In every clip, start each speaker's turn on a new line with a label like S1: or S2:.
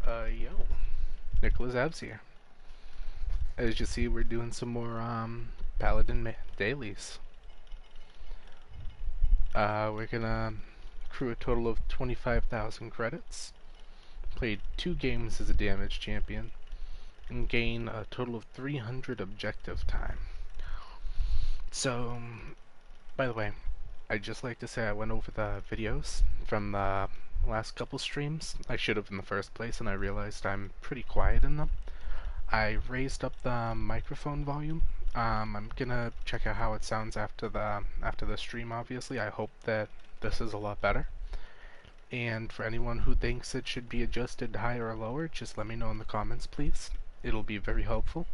S1: Yo, Nicholas Abs here. As you see, we're doing some more Paladin dailies. We're gonna accrue a total of 25,000 credits, played 2 games as a damage champion, and gain a total of 300 objective time. So, by the way, I'd just like to say I went over the videos from the last couple streams. I should have in the first place, and I realized I'm pretty quiet in them. I raised up the microphone volume. I'm gonna check out how it sounds after the stream. Obviously, I hope that this is a lot better. And for anyone who thinks it should be adjusted higher or lower, just let me know in the comments, please. It'll be very helpful.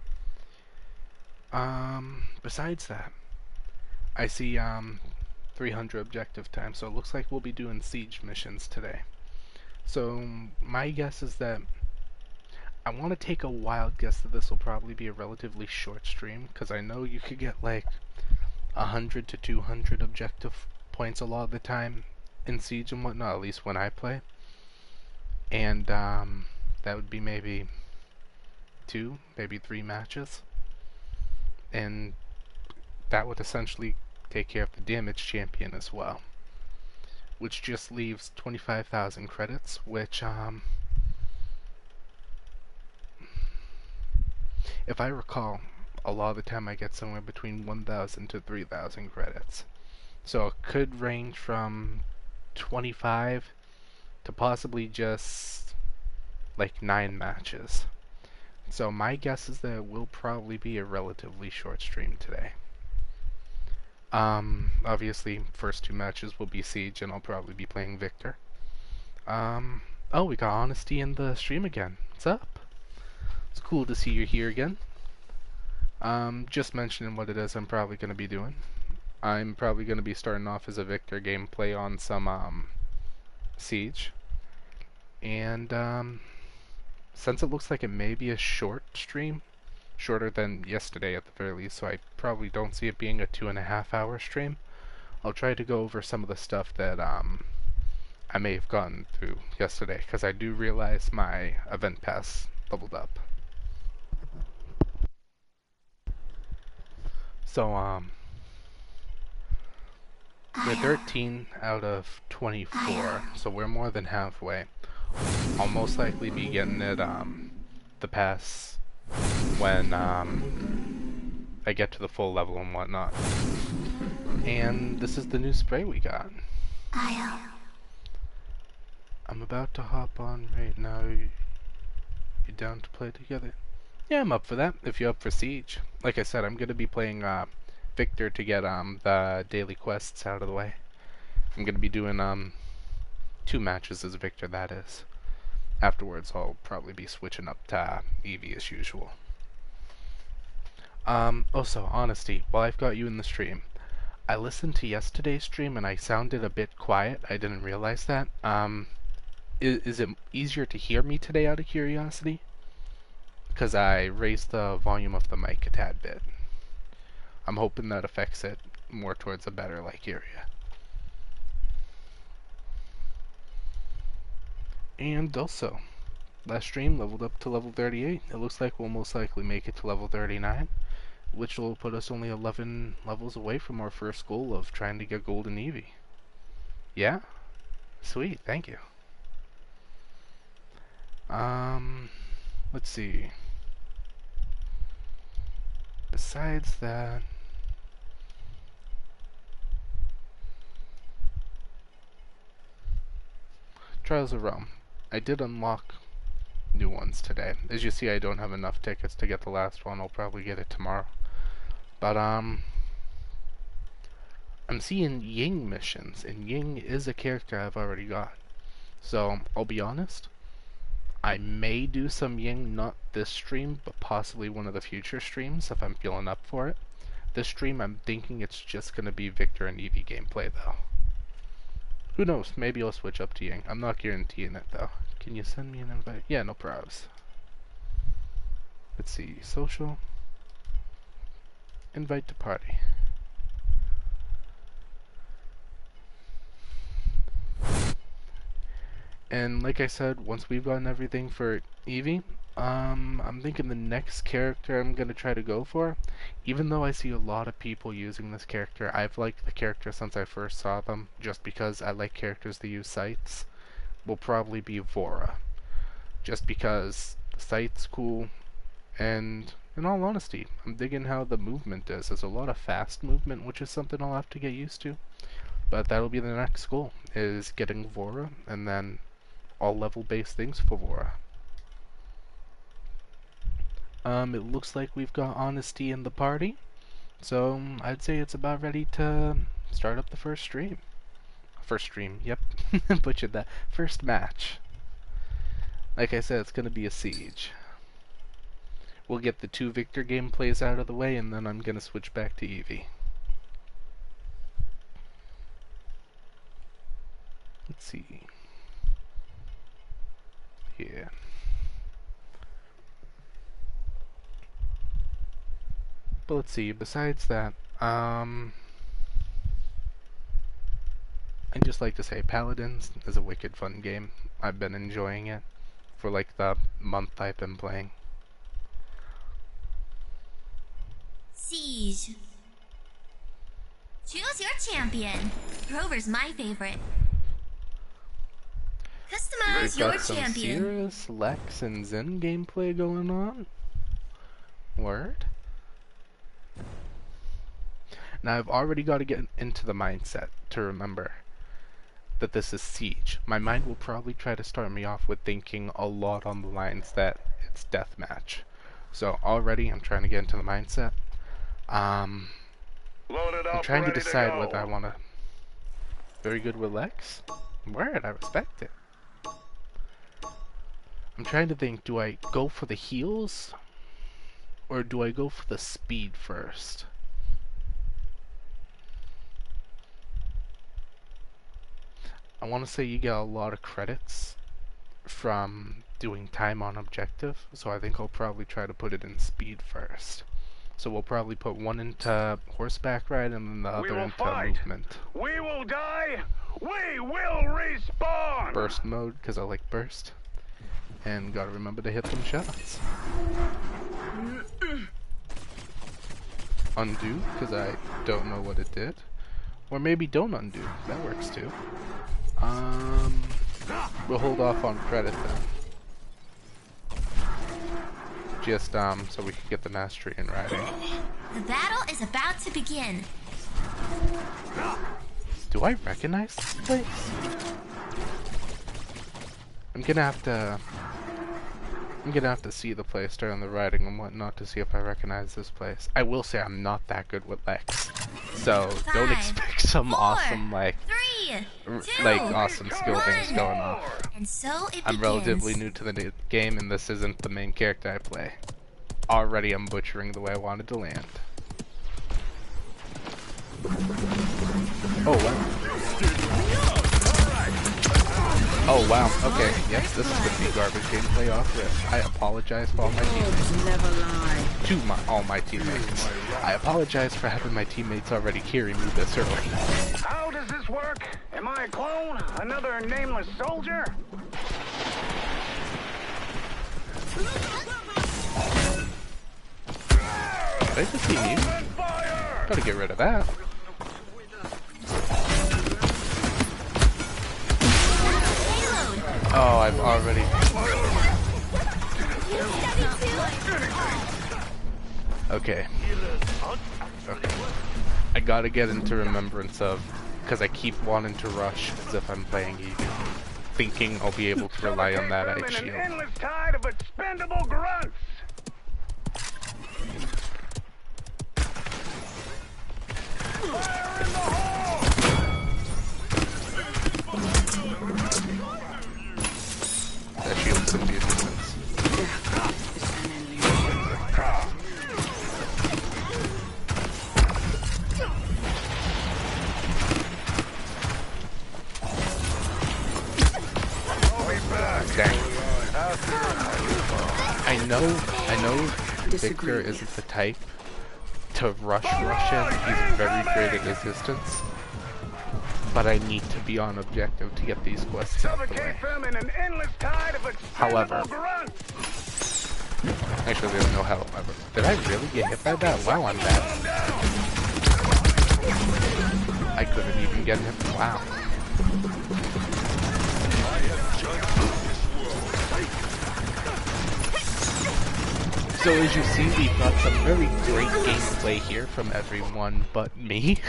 S1: Besides that, I see 300 objective time, so it looks like we'll be doing siege missions today. So my guess is that I want to take a wild guess that this will probably be a relatively short stream, because I know you could get like 100 to 200 objective points a lot of the time in Siege and whatnot, at least when I play. And that would be maybe 2, maybe 3 matches. And that would essentially take care of the damage champion as well. Which just leaves 25,000 credits, which if I recall, a lot of the time I get somewhere between 1,000 to 3,000 credits. So it could range from 25 to possibly just like 9 matches. So my guess is that it will probably be a relatively short stream today. Obviously, first 2 matches will be Siege, and I'll probably be playing Victor. Oh, we got Honesty in the stream again. What's up? It's cool to see you here again. Just mentioning what it is I'm probably going to be doing. I'm probably going to be starting off as a Victor gameplay on some Siege. And since it looks like it may be a short stream, shorter than yesterday at the very least, so I probably don't see it being a 2.5-hour stream, I'll try to go over some of the stuff that I may have gotten through yesterday, because I do realize my event pass leveled up. So, we're 13 out of 24, so we're more than halfway. I'll most likely be getting it, the pass when, I get to the full level and whatnot. And this is the new spray we got. I'm about to hop on right now. You down to play together? Yeah, I'm up for that, if you're up for Siege. Like I said, I'm going to be playing Victor to get the daily quests out of the way. I'm going to be doing 2 matches as Victor, that is. Afterwards, I'll probably be switching up to Eevee as usual. Also, Honesty, while I've got you in the stream, I listened to yesterday's stream and I sounded a bit quiet. I didn't realize that. Is it easier to hear me today out of curiosity? Because I raised the volume of the mic a tad bit. I'm hoping that affects it more towards a better area. And also, last stream leveled up to level 38. It looks like we'll most likely make it to level 39, which will put us only 11 levels away from our first goal of trying to get Golden Eevee. Yeah? Sweet, thank you. Let's see. Besides that, Trials of Realm. I did unlock new ones today. As you see, I don't have enough tickets to get the last one. I'll probably get it tomorrow. But I'm seeing Ying missions, and Ying is a character I've already got. So I'll be honest, I may do some Ying, not this stream, but possibly one of the future streams if I'm feeling up for it. This stream, I'm thinking it's just going to be Victor and Eevee gameplay, though. Who knows, maybe I'll switch up to Ying. I'm not guaranteeing it, though. Can you send me an invite? Yeah, no probs. Let's see, social. Invite to party. And like I said, once we've gotten everything for Eevee, I'm thinking the next character I'm gonna try to go for, even though I see a lot of people using this character, I've liked the character since I first saw them, just because I like characters that use sights, will probably be Vora. Just because the sight's cool, and in all honesty, I'm digging how the movement is. There's a lot of fast movement, which is something I'll have to get used to. But that'll be the next goal, is getting Vora, and then all level-based things for Vora. It looks like we've got Honesty in the party, so I'd say it's about ready to start up the first stream. First stream, yep, butchered that. First match. Like I said, it's gonna be a siege. We'll get the 2 Victor gameplays out of the way, and then I'm gonna switch back to Eevee. Let's see. Yeah. But let's see, besides that, I'd just like to say Paladins is a wicked fun game. I've been enjoying it for like the month I've been playing.
S2: Siege. Choose your champion. Rover's my favorite. Customize your champion.
S1: We've got some Cirrus, Lex, and Zen gameplay going on. Word. Now I've already got to get into the mindset to remember that this is Siege. My mind will probably try to start me off with thinking a lot on the lines that it's deathmatch. So already I'm trying to get into the mindset. I'm trying to decide whether I want to... Very good with Lex? Word, I respect it. I'm trying to think, do I go for the heals? Or do I go for the speed first? I want to say you get a lot of credits from doing time on objective, so I think I'll probably try to put it in speed first. So we'll probably put one into horseback ride and then the other into movement.
S3: We will die. We will respawn.
S1: Burst mode, because I like burst. And gotta remember to hit them shots. Undo, because I don't know what it did. Or maybe don't undo. That works too. We'll hold off on credit then. Just so we can get the mastery in riding.
S2: The battle is about to begin.
S1: Do I recognize this place? I'm gonna have to see the place during the riding and whatnot to see if I recognize this place. I will say I'm not that good with Lex, so don't expect some awesome awesome skill things going off.
S2: And so it
S1: I'm relatively new to the game, and this isn't the main character I play. Already I'm butchering the way I wanted to land. Oh wow. Oh wow, okay, yes, this is gonna be garbage gameplay off rip. I apologize for all my teammates. All my teammates. I apologize for having my teammates already carry me this early.
S3: How does this work? Am I a clone? Another nameless soldier?
S1: Did I just see you? Gotta get rid of that. Oh, I've already... Okay. I gotta get into remembrance of, because I keep wanting to rush as if I'm playing Eevee, thinking I'll be able to rely on that ice shield.
S3: An endless tide of expendable grunts. Fire in the hole!
S1: That shield's gonna be a distance. Dang. I know Victor isn't the type to rush in. He's very great at his distance. but I need to be on objective to get these quests out of the way.
S3: Suffocate them in an endless tide of
S1: However,
S3: expendable grunts.
S1: actually there's no however. Did I really get hit by that? Wow, I'm bad. I couldn't even get him. Wow. So as you see, we've got some very great gameplay here from everyone but me.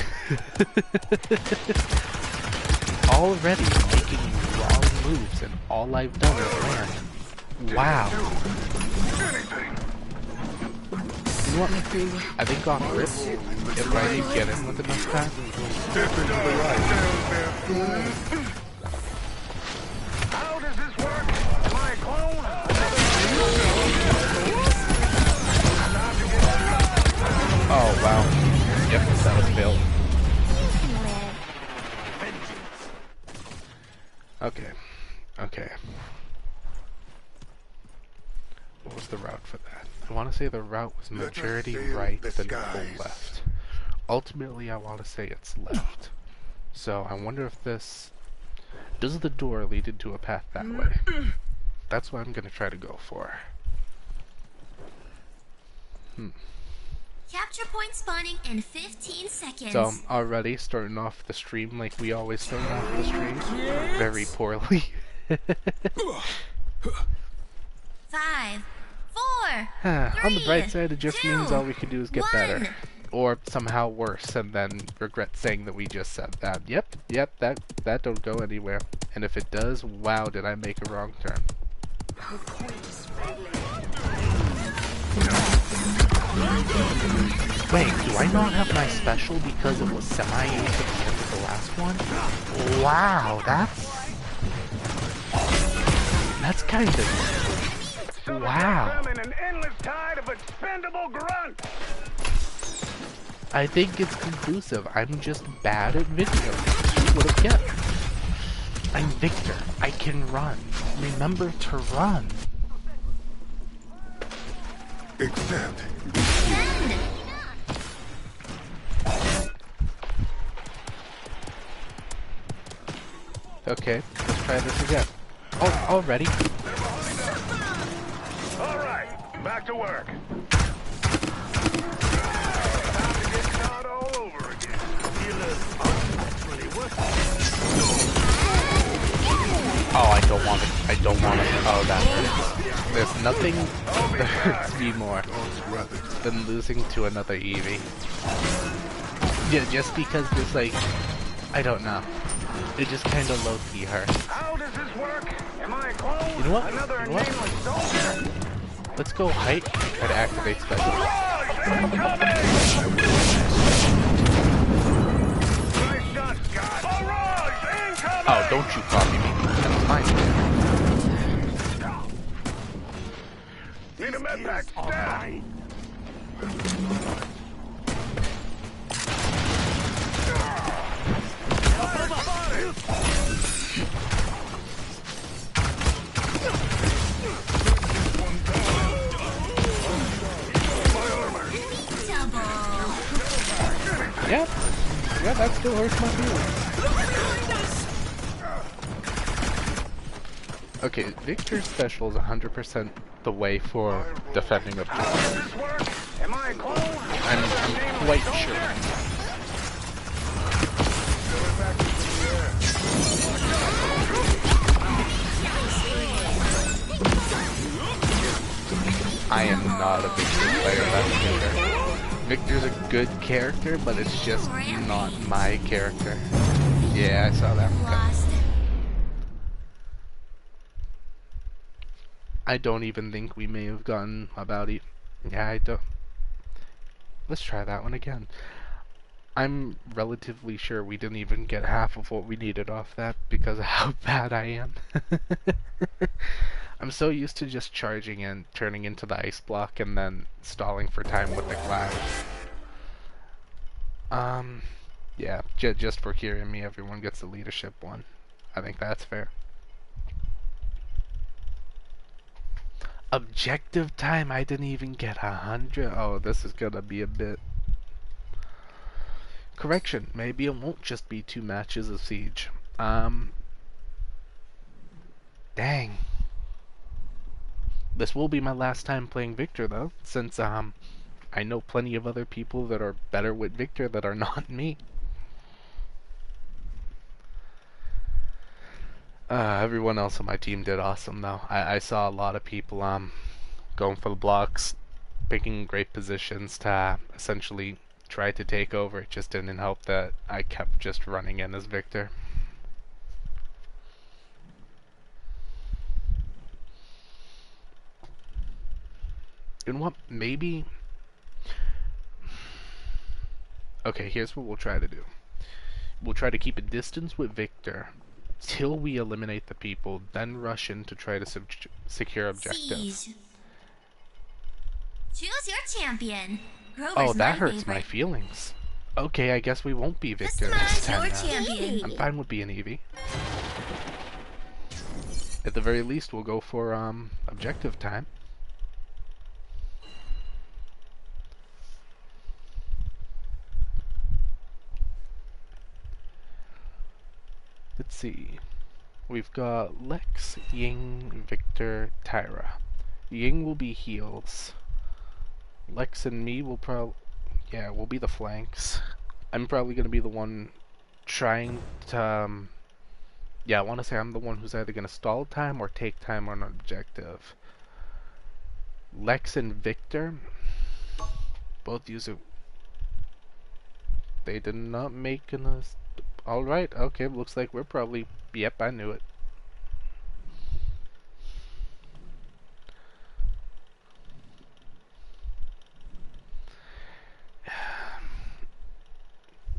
S1: Already making wrong moves, and all I've done is land. Wow. You want me to? I think off rip, if I do get in with enough time.
S3: How does this work? Am I a clone?
S1: Oh wow. Yep, that was failed. Okay. Okay. What was the route for that? I want to say the route was majority right, then full left. Ultimately, I want to say it's left. So I wonder if this... Does the door lead into a path that way? That's what I'm going to try to go for.
S2: Capture point spawning in 15 seconds.
S1: So, already starting off the stream like we always start off the stream. Very poorly.
S2: 5, 4,
S1: On the bright
S2: 3,
S1: side, it just
S2: 2,
S1: means all we can do is get
S2: 1.
S1: better. Or somehow worse, and then regret saying that we just said that. Yep, that don't go anywhere. And if it does, wow, did I make a wrong turn. Wait, do I not have my special because it was semi-used at the end of the last one? Wow, that's kind of... Wow.
S3: In an endless tide of expendable grunts.
S1: I think it's conclusive. I'm just bad at Victor. That's what I get. I'm Victor. I can run. Remember to run.
S4: Extend.
S1: Okay, let's try this again. Oh, already?
S3: All right, back to work. Time to get caught all over again.
S1: Oh, I don't want it. Oh, that hurts. There's nothing that hurts me more than losing to another Eevee. Yeah, just because there's like, I don't know. It just kind of low-key hurts.
S3: How does this work? Am I a clone?
S1: You know what?
S3: Another
S1: You know what?
S3: nameless soldier?
S1: Let's go height and try to activate special.
S3: Barrage incoming! Nice shot, Scott. Barrage incoming!
S1: Oh, don't you copy me. That's fine.
S3: Need a med pack stat.
S1: Yeah, that still hurts my feelings. Okay, Victor's special is 100% the way for defending a
S3: How does this work? Am I a clone?
S1: I'm quite sure. I am not a Victor player, that's Victor. Victor's a good character, but it's just not my character. Yeah, I saw that one coming.
S2: Lost.
S1: I don't even think we may have gotten about it. Yeah, I don't. Let's try that one again. I'm relatively sure we didn't even get half of what we needed off that because of how bad I am. I'm so used to just charging and turning into the ice block and then stalling for time with the glass. Yeah, just for hearing me, everyone gets the leadership one. I think that's fair. Objective time, I didn't even get 100. Oh, this is gonna be a bit correction, maybe it won't just be 2 matches of Siege. Dang. This will be my last time playing Victor, though, since, I know plenty of other people that are better with Victor that are not me. Everyone else on my team did awesome, though. I saw a lot of people, going for the blocks, picking great positions to essentially try to take over. It just didn't help that I kept just running in as Victor. And what, maybe... Okay, here's what we'll try to do. We'll try to keep a distance with Victor till we eliminate the people, then rush in to try to secure objectives.
S2: Siege. Choose your champion. Grover's
S1: Oh, that
S2: my
S1: hurts
S2: favorite.
S1: my feelings. Okay, I guess we won't be Victor this
S2: Customize
S1: time.
S2: your
S1: Now.
S2: champion.
S1: I'm fine with being Eevee. At the very least, we'll go for objective time. Let's see. We've got Lex, Ying, Victor, Tyra. Ying will be heals. Lex and me will we'll be the flanks. I'm probably gonna be the one trying to, I want to say I'm the one who's either gonna stall time or take time on an objective. Lex and Victor both use it. They did not make an. Alright, okay, looks like we're probably. Yep, I knew it.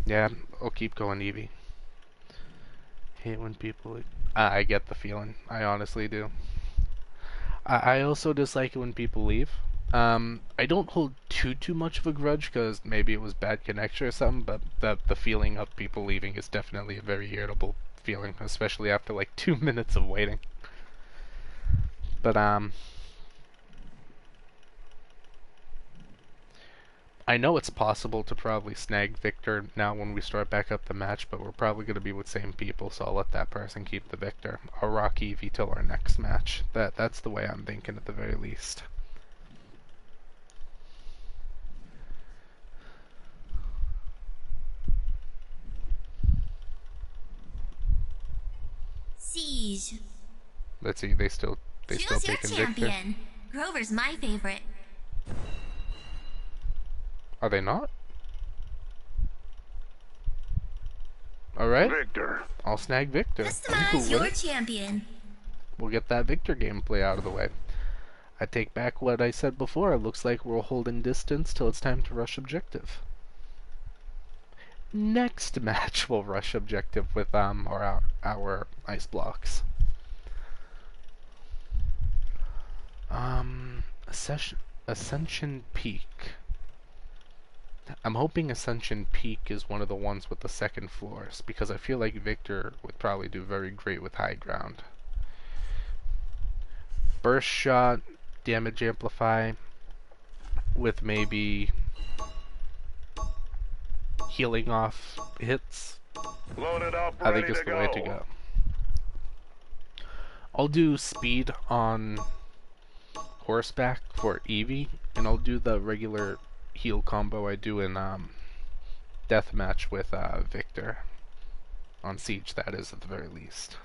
S1: Yeah, I'll keep going, Eevee. Hate when people. I get the feeling. I honestly do. I also dislike it when people leave. I don't hold too much of a grudge because maybe it was bad connection or something, but the feeling of people leaving is definitely a very irritable feeling, especially after like 2 minutes of waiting. But I know it's possible to probably snag Victor now when we start back up the match, but we're probably going to be with same people, so I'll let that person keep the Victor. I'll rock Eevee till our next match. That's the way I'm thinking at the very least.
S2: Siege.
S1: Let's see, they still
S2: Choose your
S1: taking Victor.
S2: champion. Grover's my favorite.
S1: Are they not? Alright,
S3: Victor.
S1: I'll snag Victor. I'm cool
S2: Customize
S1: with
S2: your
S1: it.
S2: champion.
S1: We'll get that Victor gameplay out of the way. I take back what I said before. It looks like we're holding distance till it's time to rush objective. Next match we'll rush objective with our ice blocks. Ascension Peak. I'm hoping Ascension Peak is one of the ones with the second floors, because I feel like Victor would probably do very great with high ground. Burst shot, damage amplify, with maybe healing off hits.
S3: Loaded up,
S1: I
S3: ready
S1: think it's
S3: to
S1: the
S3: go.
S1: way to go. I'll do speed on horseback for Eevee, and I'll do the regular heal combo I do in deathmatch with Victor. On Siege, that is, at the very least.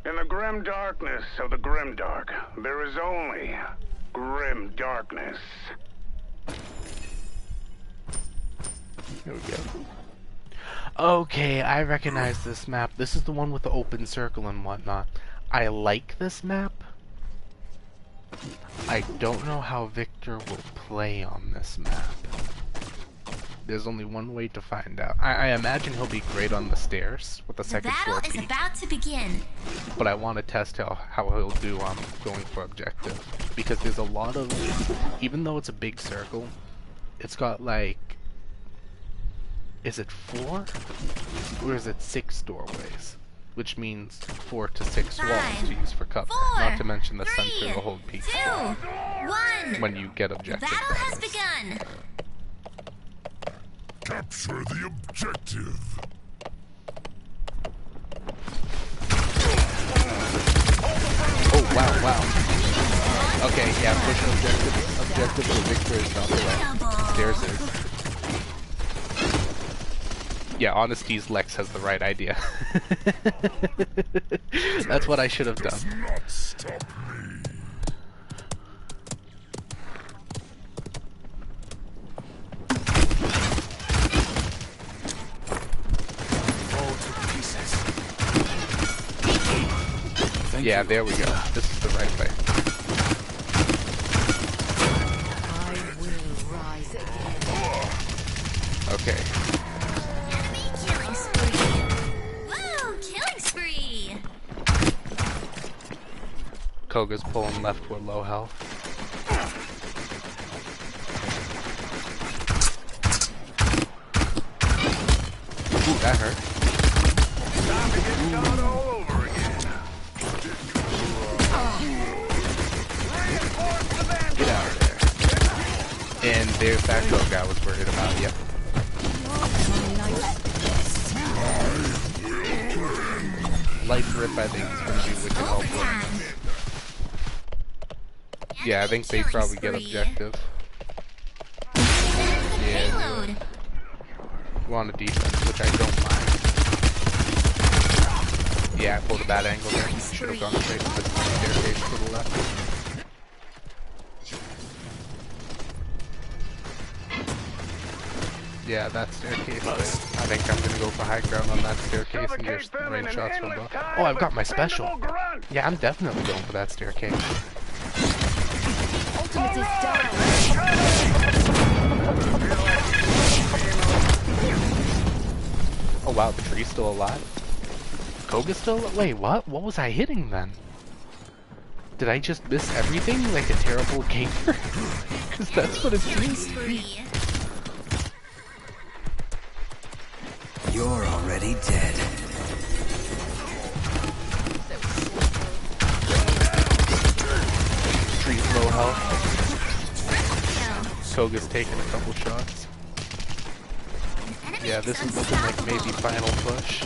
S3: In the grim darkness of the grimdark, there is only grim darkness.
S1: Here we go. Okay, I recognize this map. This is the one with the open circle and whatnot. I like this map. I don't know how Victor will play on this map. There's only one way to find out. I imagine he'll be great on the stairs with the
S2: The
S1: second floor
S2: battle is
S1: peak.
S2: about to begin.
S1: But I want to test how he'll do going for objective, because there's a lot of, even though it's a big circle, it's got like, is it 4 or is it 6 doorways? Which means 4 to 6 walls to use for cover.
S2: 4,
S1: Not to mention the
S2: 3,
S1: center will hold peace
S2: 2, 1.
S1: when you get
S2: The
S1: objective.
S2: battle has begun.
S4: Capture the objective.
S1: Oh wow. Okay, yeah, push objective for Victor is not the way. There's it. Yeah, Honesty's Lex has the right idea. That's what I should have done.
S4: Does not stop me.
S5: Fall to pieces.
S1: Yeah, there we go. This is the right way.
S6: I will rise again.
S1: Okay.
S2: Enemy killing spree. Woo! Killing spree.
S1: Koga's pulling left, we're low health. Ooh, that hurt.
S3: Time to get started all over again. Reinforce the van.
S1: Get out of there. And there's that Koga I was worried about, yep. Life Rip, I think, is going to be wicked helpful.
S2: Overtime.
S1: Yeah, I think they
S2: Enemy
S1: probably
S2: killing
S1: get
S2: spree.
S1: objective.
S2: There's the
S1: Yeah.
S2: payload.
S1: We're on a defense, which I don't mind. Yeah, I pulled a bad angle there. Should have gone straight to the staircase to the left. Yeah, that staircase. I think I'm gonna go for high ground on that staircase and just
S3: Suffocate them
S1: rain
S3: in an
S1: shots from
S3: endless
S1: above.
S3: time
S1: Oh, I've
S3: of
S1: got my special.
S3: expendable grunt.
S1: Yeah, I'm definitely going for that staircase.
S6: Ultimate is down.
S1: Oh wow, the tree's still alive. Koga's still wait, what? What was I hitting then? Did I just miss everything like a terrible gamer? Because that's what it
S2: Killing
S1: seems.
S2: spree.
S5: You're already dead.
S1: Tree's low health.
S2: Kill.
S1: Koga's taking a couple shots.
S2: Enemy
S1: Yeah, this is looking like maybe final push.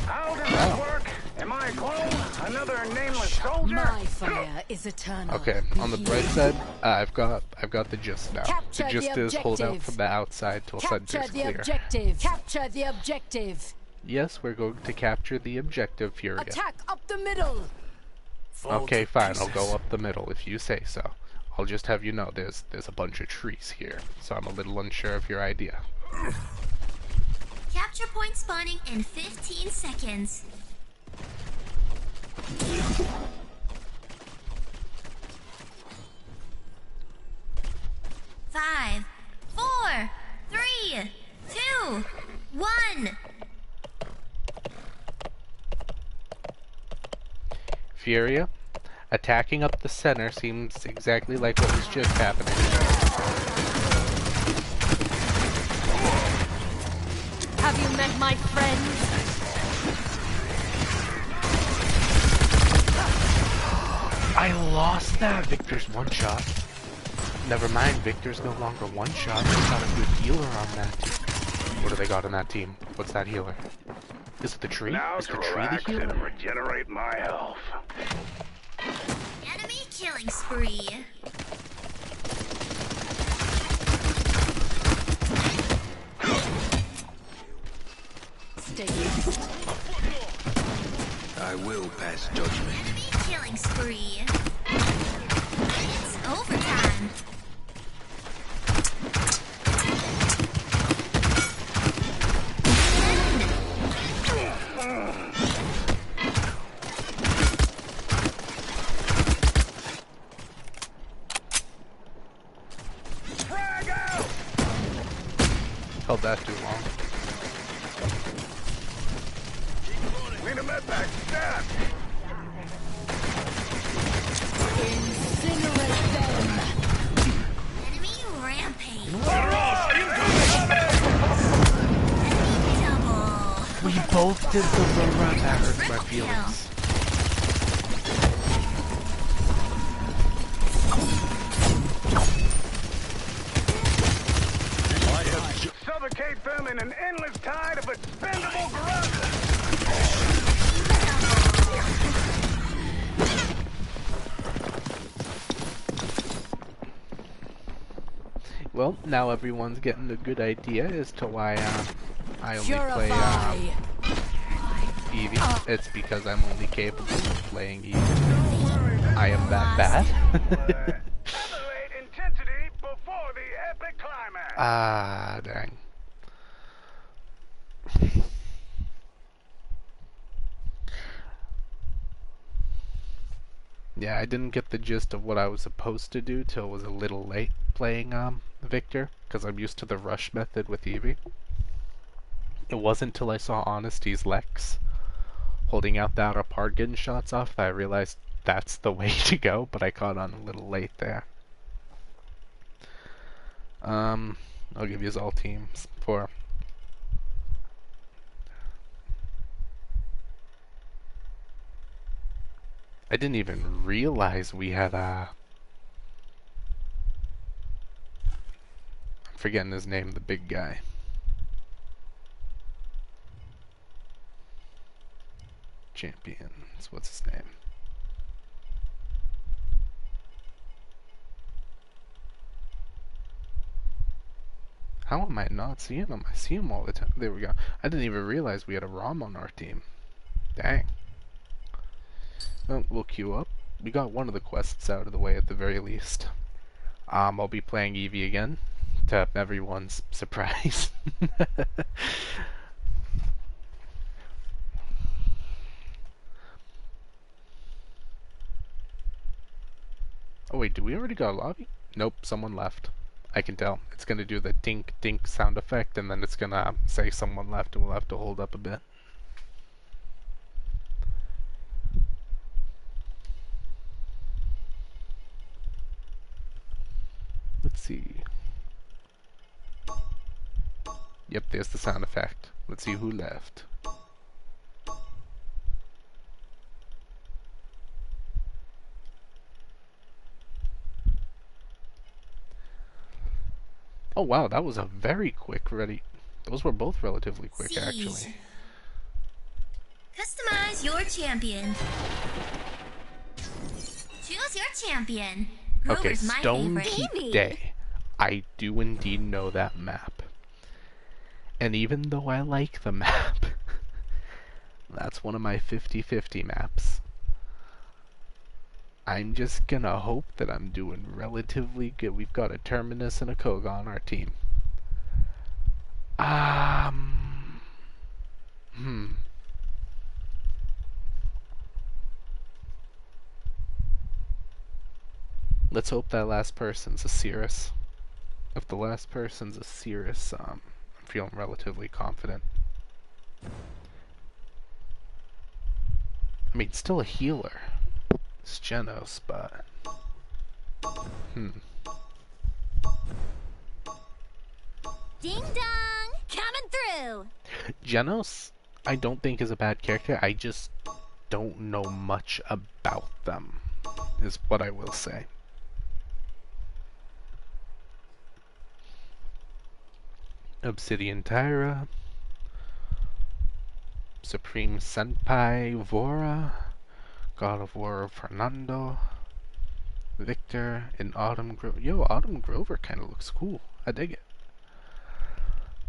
S3: How does
S1: Wow.
S3: this work? Am I a clone? Another nameless soldier?
S6: My fire is eternal.
S1: Okay, on the bright side, I've got the gist now.
S6: Capture
S1: The gist
S6: the
S1: is hold out
S6: objective.
S1: from the outside till
S6: Capture
S1: center's
S6: the
S1: clear.
S6: objective. Capture the objective.
S1: Yes, we're going to capture the objective, Furia.
S6: Attack up the middle.
S5: Fall
S1: Okay,
S5: to
S1: fine. I'll
S5: pieces.
S1: go up the middle if you say so. I'll just have you know there's a bunch of trees here, so I'm a little unsure of your idea.
S2: Capture point spawning in 15 seconds. Five, 4, 3, 2, 1.
S1: Furia, attacking up the center seems exactly like what was just happening.
S6: Have you met my friends?
S1: I lost that! Victor's one shot. Never mind, Victor's no longer one shot. They got a good healer on that team. What do they got on that team? What's that healer? Is it the tree?
S3: Now
S1: Is
S3: to
S1: the tree the
S3: relax
S1: healer?
S3: and regenerate my health.
S2: Enemy killing spree.
S6: Stay east.
S5: I will pass judgment.
S2: Enemy killing spree. It's overtime.
S3: Frag out!
S1: Held that too long.
S3: Need a med pack, stab!
S6: Incinerate.
S1: We both did the run. That hurts my feelings.
S3: Suffocate them in an endless tide of expendable grunts.
S1: Well, now everyone's getting a good idea as to why I only
S6: Purify.
S1: play Eevee. It's because I'm only capable of playing Eevee. I am that bad.
S3: Elevate intensity before the epic climax.
S1: Ah, dang. Yeah, I didn't get the gist of what I was supposed to do till it was a little late playing Victor, because I'm used to the rush method with Eevee. It wasn't till I saw Honesty's Lex holding out the outer part getting shots off that I realized that's the way to go, but I caught on a little late there. I'll give you all teams for... I didn't even realize we had I'm forgetting his name, the big guy. Champions, what's his name? How am I not seeing him? I see him all the time. There we go. I didn't even realize we had a ROM on our team. Dang. Well, we'll queue up. We got one of the quests out of the way at the very least. I'll be playing Eevee again, to everyone's surprise. Oh wait, do we already got a lobby? Nope, someone left. I can tell. It's gonna do the dink dink sound effect and then it's gonna say someone left and we'll have to hold up a bit. Let's see. Yep, there's the sound effect. Let's see who left. Oh wow, that was a very quick ready. Those were both relatively quick,
S2: Siege.
S1: actually.
S2: Customize your champion. Choose your champion.
S1: Okay,
S2: Grover's my
S1: Stone
S2: favorite.
S1: Keep Day. I do indeed know that map. And even though I like the map, that's one of my 50-50 maps. I'm just gonna hope that I'm doing relatively good. We've got a Terminus and a Koga on our team. Let's hope that last person's a Cirrus. If the last person's a Cirrus, I'm feeling relatively confident. I mean, still a healer. It's Genos, but...
S2: Ding dong! Coming through!
S1: Genos, I don't think is a bad character. I just don't know much about them, is what I will say. Obsidian Tyra, Supreme Senpai Vora, God of War Fernando, Victor, and Autumn Grover. Yo, Autumn Grover kind of looks cool. I dig it.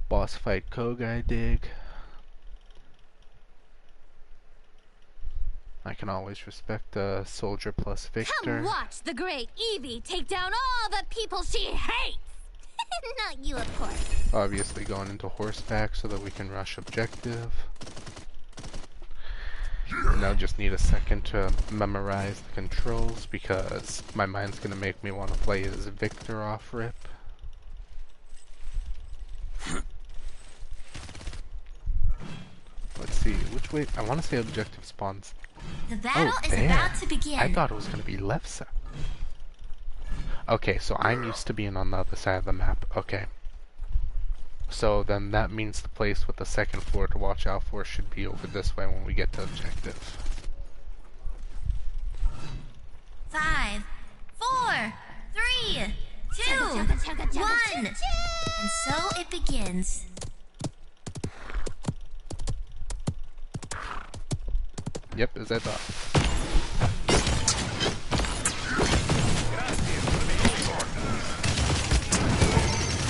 S1: Boss fight Koga, I dig. I can always respect Soldier plus Victor.
S2: Come watch the great Eevee take down all the people she hates! Not you, of course.
S1: Obviously going into horseback so that we can rush objective. Now just need a second to memorize the controls because my mind's gonna make me want to play as Victor off rip. Let's see, which way? I want to say objective spawns.
S2: The battle is
S1: there.
S2: about to begin.
S1: I thought it was gonna be left side. Okay, so I'm used to being on the other side of the map. Okay. So then that means the place with the second floor to watch out for should be over this way when we get to objective.
S2: 5, 4, 3, 2, 1. And so it begins.
S1: Yep, as I thought.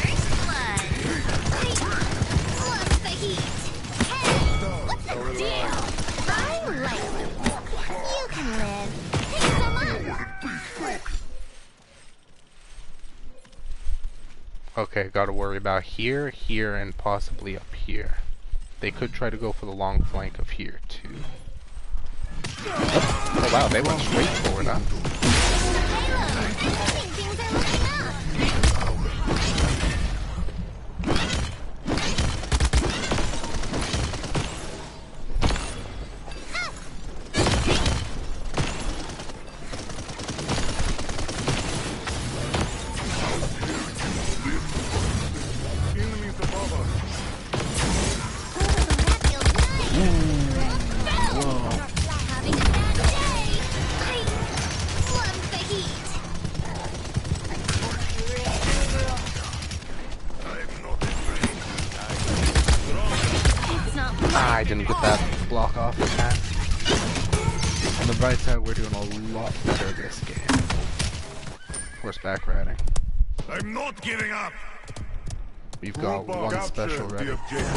S2: First blood. Love the heat. Hey, what's the deal? I like you. You can live. Take some up.
S1: Okay, gotta worry about here, here, and possibly up here. They could try to go for the long flank of here, too. Oh wow, they went straight forward, huh?
S3: Enemies above us.
S2: Having a bad day. I love the heat. It's not
S1: Ah, I didn't get that block off in time. On the bright side, we're doing a lot better this game. Horseback riding.
S4: I'm not giving up.
S1: We've got
S4: Robot
S1: one
S4: capture
S1: special
S4: the
S1: ready.
S4: objective.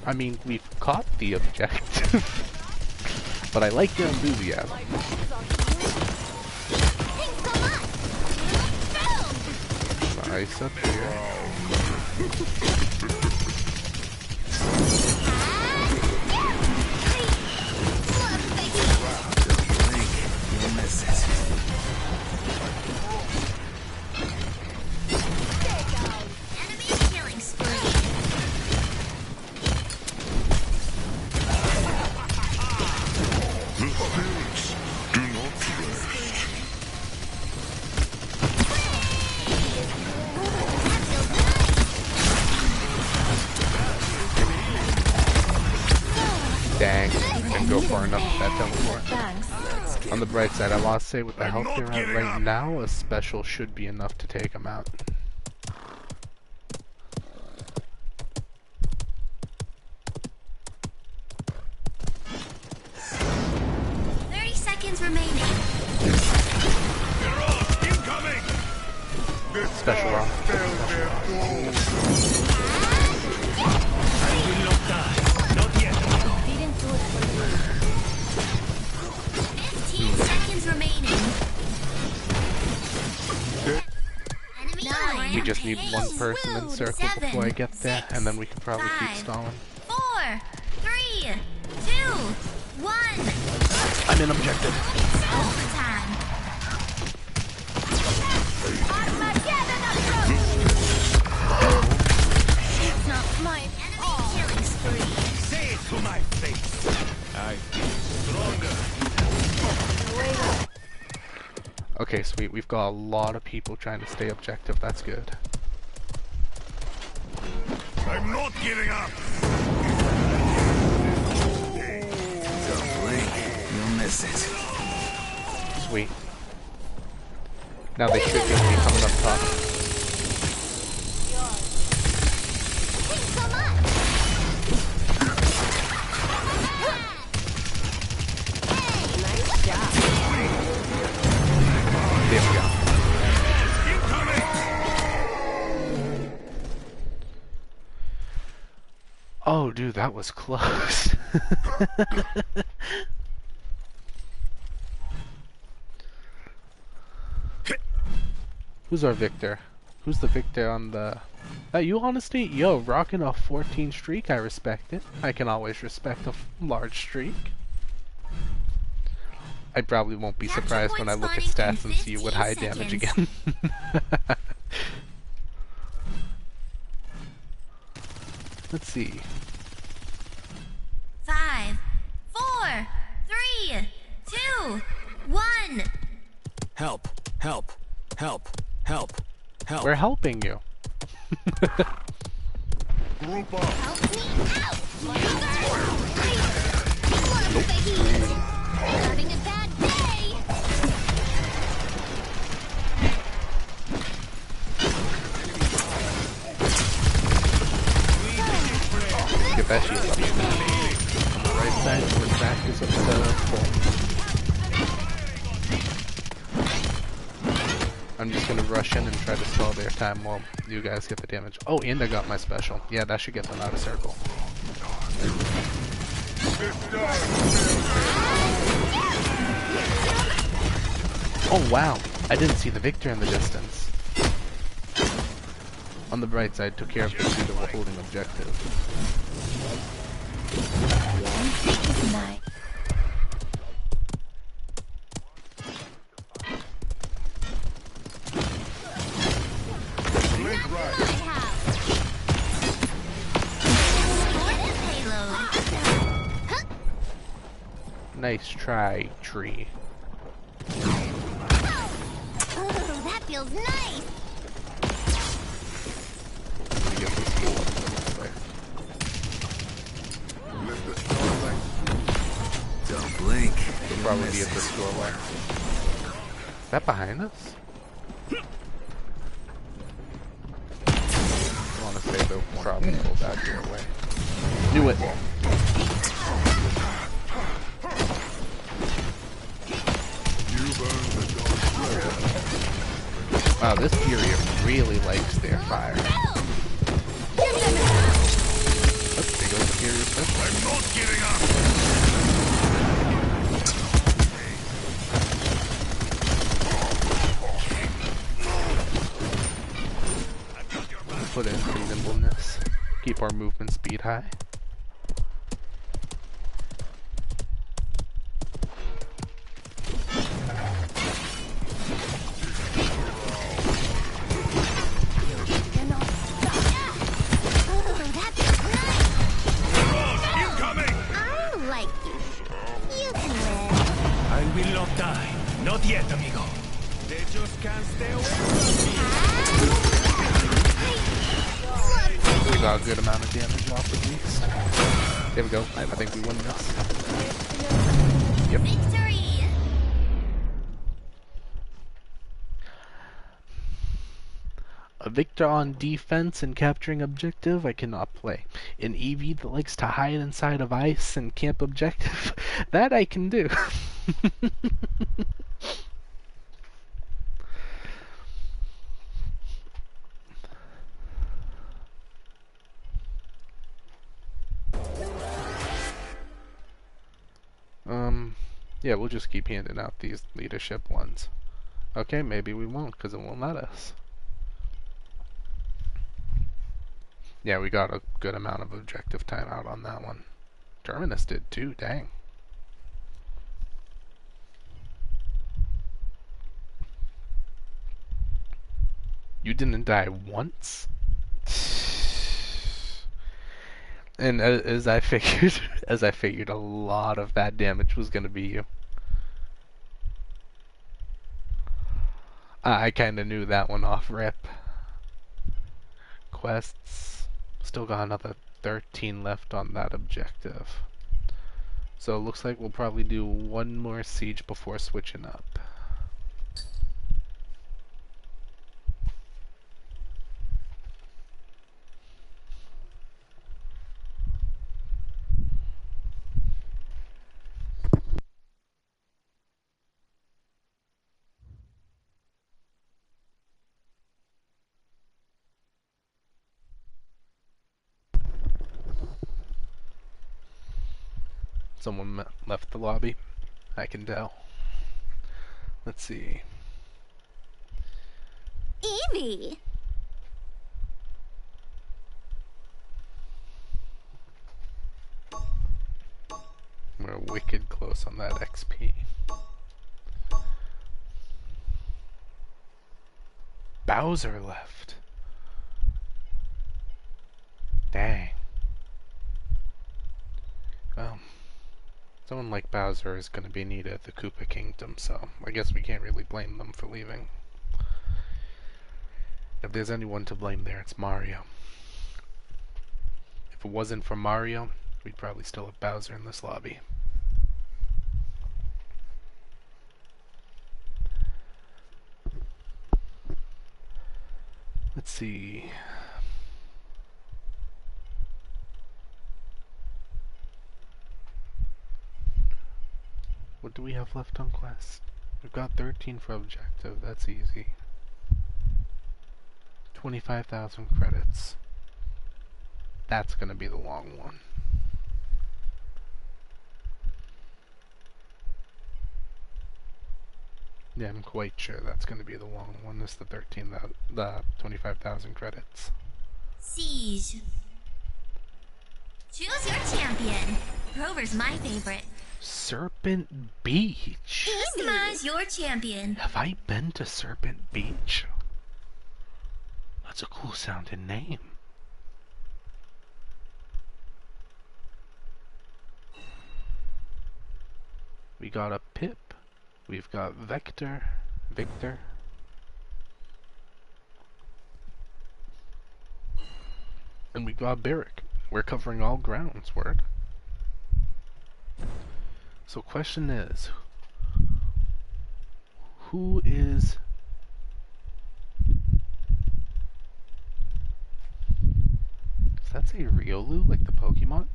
S1: I mean, we've caught the objective. But I like your enthusiasm.
S2: Thanks so much. Boom.
S1: Nice up here.
S2: Love the heat.
S5: Blink, you'll miss it.
S2: Enemy killing spree.
S4: The spirits do not rest.
S1: Dang, didn't go far enough with that teleport.
S6: Thanks.
S1: On the bright side, I lost say with the
S4: I'm
S1: health
S4: not
S1: they're at
S4: giving
S1: right
S4: up.
S1: now, a special should be enough to take him out.
S2: Seconds remaining.
S4: They're off. Incoming. The
S1: Special round.
S4: failed their goal.
S6: Feed into it for you.
S2: 15 seconds remaining. Enemy
S6: Nine.
S1: We just need one
S2: rampage.
S1: person in
S2: Woo,
S1: circle before I
S2: 7,
S1: get there,
S2: 6,
S1: and then we can probably keep
S2: 5,
S1: stalling.
S2: 4, 3, 2, 1.
S1: I'm in objective.
S2: It's overtime. It's not my enemy killing spree.
S5: Say it to my face. I feel stronger.
S1: Okay, sweet. We've got a lot of people trying to stay objective. That's good.
S4: I'm not giving up.
S5: Don't blink, you'll miss it.
S1: Sweet. Now they should get me coming up top.
S2: Thanks so much.
S6: Nice job.
S1: There we go. Oh, dude, that was close. Who's our victor? Who's the victor on the... you honesty? Yo, rocking a 14 streak, I respect it. I can always respect a large streak. I probably won't be
S2: Capture
S1: surprised when I
S2: point
S1: look at
S2: spawning
S1: stats
S2: in
S1: and see you with
S2: 15
S1: high damage
S2: seconds.
S1: again. Let's see.
S2: 5, 4, 3, 2, 1.
S5: Help, help, help, help, help.
S1: We're helping you.
S4: Group up.
S2: Help me out! Love the heat! Having a bad day!
S1: Get that shield up. On the right side, the back is up to full. I'm just gonna rush in and try to stall their time while you guys get the damage. Oh, and I got my special. Yeah, that should get them out of circle. Oh wow, I didn't see the victor in the distance. On the bright side, took care of the two that were holding objective.
S6: Nice.
S1: Nice try, tree.
S2: Oh, that feels nice!
S1: Let me get this heal up this way.
S5: Don't blink.
S1: We'll
S5: You'll
S1: probably
S5: miss
S1: be at
S5: it.
S1: this doorway. Is that behind us? I want to say they'll probably pull that doorway. Knew it! Wow, this Fury really likes their fire. That's big old Fury special.
S4: I'm not giving up.
S1: Put in some nimbleness. Keep our movement speed high.
S4: Incoming!
S2: I like you. You can win.
S4: I will not die. Not yet, amigo. They just can't stay away.
S1: We got a good amount of damage off of these. There we go. I think we won this. Yep.
S2: Victory!
S1: A victor on defense and capturing objective, I cannot play. An EV that likes to hide inside of ice and camp objective, that I can do. Yeah, we'll just keep handing out these leadership ones. Okay, maybe we won't, because it won't let us. Yeah, we got a good amount of objective time out on that one. Terminus did too, dang. You didn't die once? And as I figured, a lot of that damage was gonna be you. I kinda knew that one off rip. Quests. Still got another 13 left on that objective. So it looks like we'll probably do one more siege before switching up. Someone left the lobby. I can tell. Let's see.
S2: Evie!
S1: We're wicked close on that XP. Bowser left. Dang. Well, someone like Bowser is going to be needed at the Koopa Kingdom, so I guess we can't really blame them for leaving. If there's anyone to blame there, it's Mario. If it wasn't for Mario, we'd probably still have Bowser in this lobby. Let's see. What do we have left on quest? We've got 13 for objective, that's easy. 25,000 credits. That's gonna be the long one. Yeah, I'm quite sure that's gonna be the long one. It's the 25,000 credits.
S2: Siege. Choose your champion. Grover's my favorite.
S1: Serpent Beach.
S2: Customize your champion.
S1: Have I been to Serpent Beach? That's a cool sounding name. We got a Pip. We've got Victor. And we got Barrick. We're covering all grounds, word. So question is, who is... Does that say Riolu, like the Pokemon?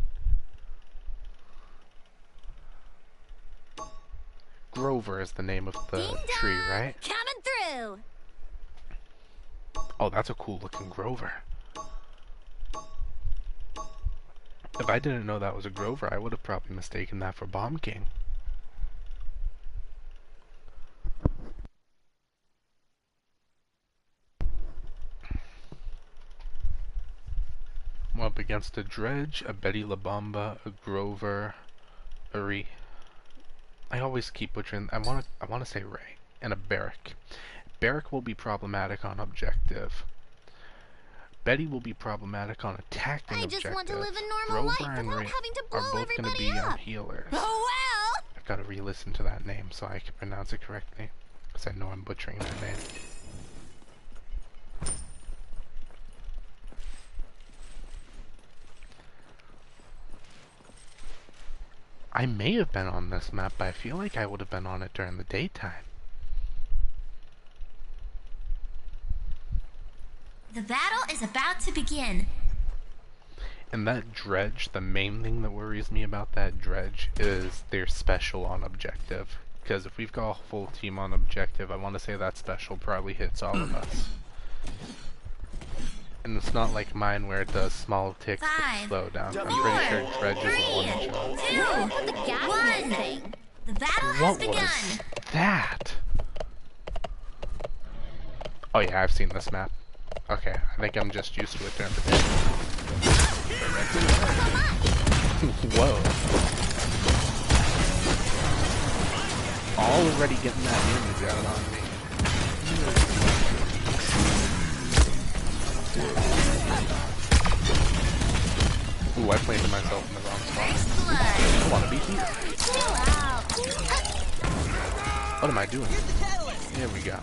S1: Grover is the name of the tree, right?
S2: Coming through.
S1: Oh, that's a cool looking Grover. If I didn't know that was a Grover, I would have probably mistaken that for Bomb King. I'm up against a Dredge, a Betty La Bomba, a Grover, a Ree. I always keep butchering. I want to say Ray, and a Barrick. Barrick will be problematic on objective. Betty will be problematic on attacking
S2: I
S1: objective.
S2: just want to live a normal
S1: Grover
S2: life
S1: and
S2: without
S1: Ray
S2: having to
S1: are
S2: blow
S1: both going to be
S2: everybody up.
S1: healers.
S2: Oh well.
S1: I've got to re-listen to that name so I can pronounce it correctly, because I know I'm butchering that name. I may have been on this map, but I feel like I would have been on it during the daytime.
S2: The battle is about to begin.
S1: And that Dredge, the main thing that worries me about that Dredge is they're special on objective. Because if we've got a full team on objective, I want to say that special probably hits all of us. And it's not like mine where it does small ticks but slow down. I'm pretty sure Dredge is a one shot.
S2: 2, 1. The battle has
S1: What
S2: begun.
S1: was that? Oh yeah, I've seen this map. Okay, I think I'm just used to it during the day. Whoa. Already getting that image out on me. Ooh, I planted myself in the wrong spot. I want to be here. What am I doing? There we go.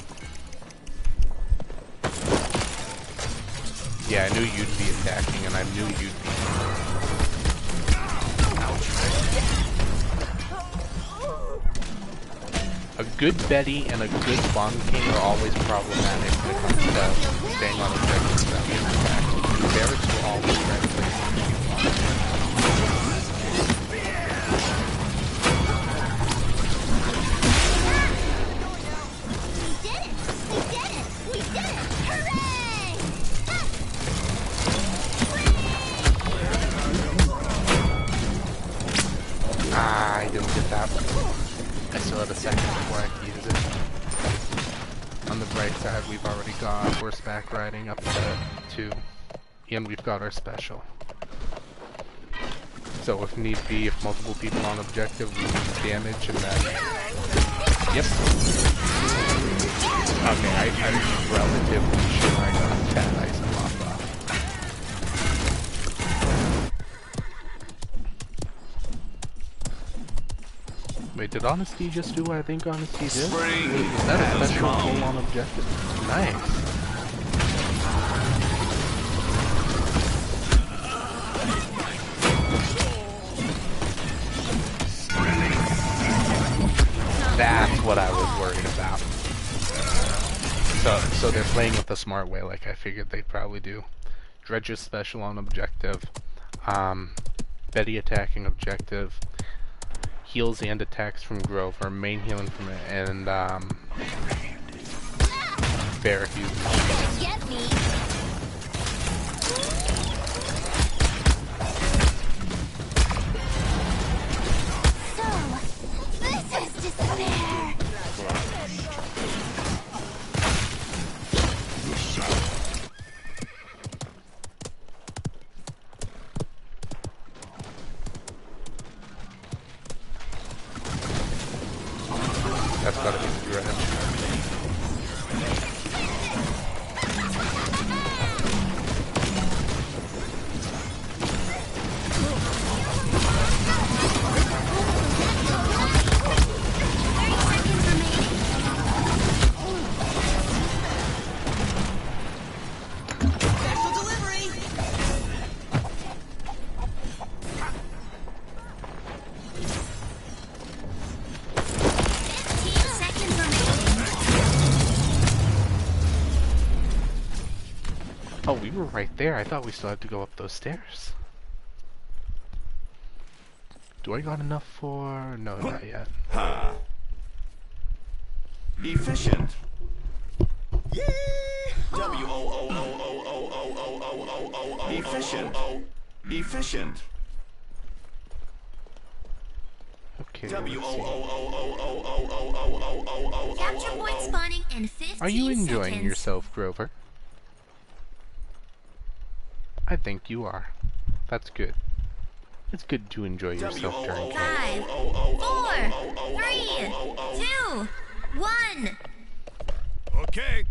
S1: Yeah, I knew you'd be attacking, and I knew you'd be... A good Betty and a good Bomb King are always problematic when it comes to staying on objectives without being attacked. Barracks will always try to play something. I didn't get that one. I still had a second before I could use it. On the bright side, we've already got horseback riding up to 2. And we've got our special. So if need be, if multiple people on objective, we use damage and then... Yep. Okay, I'm relatively sure I got 10 ice and locked off. Wait, did Honesty just do what I think Honesty did? Is that a special pull on objective? Nice. So they're playing it the smart way, like I figured they'd probably do. Dredge's special on objective. Betty attacking objective. Heals and attacks from Grover. Main healing from it. And, Barrack using shields.
S2: Get me. So, this is despair.
S1: That's gotta be the dredge. Oh, we were right there. I thought we still had to go up those stairs. Do I got enough for... No, not yet.
S4: Efficient. Efficient. Efficient.
S1: Okay, let's see.
S2: Capture point spawning in 15
S1: Are you enjoying
S2: seconds.
S1: yourself, Grover? I think you are. That's good. It's good to enjoy yourself during camp.
S2: 5, 4, 3, 2, 1.
S4: Okay.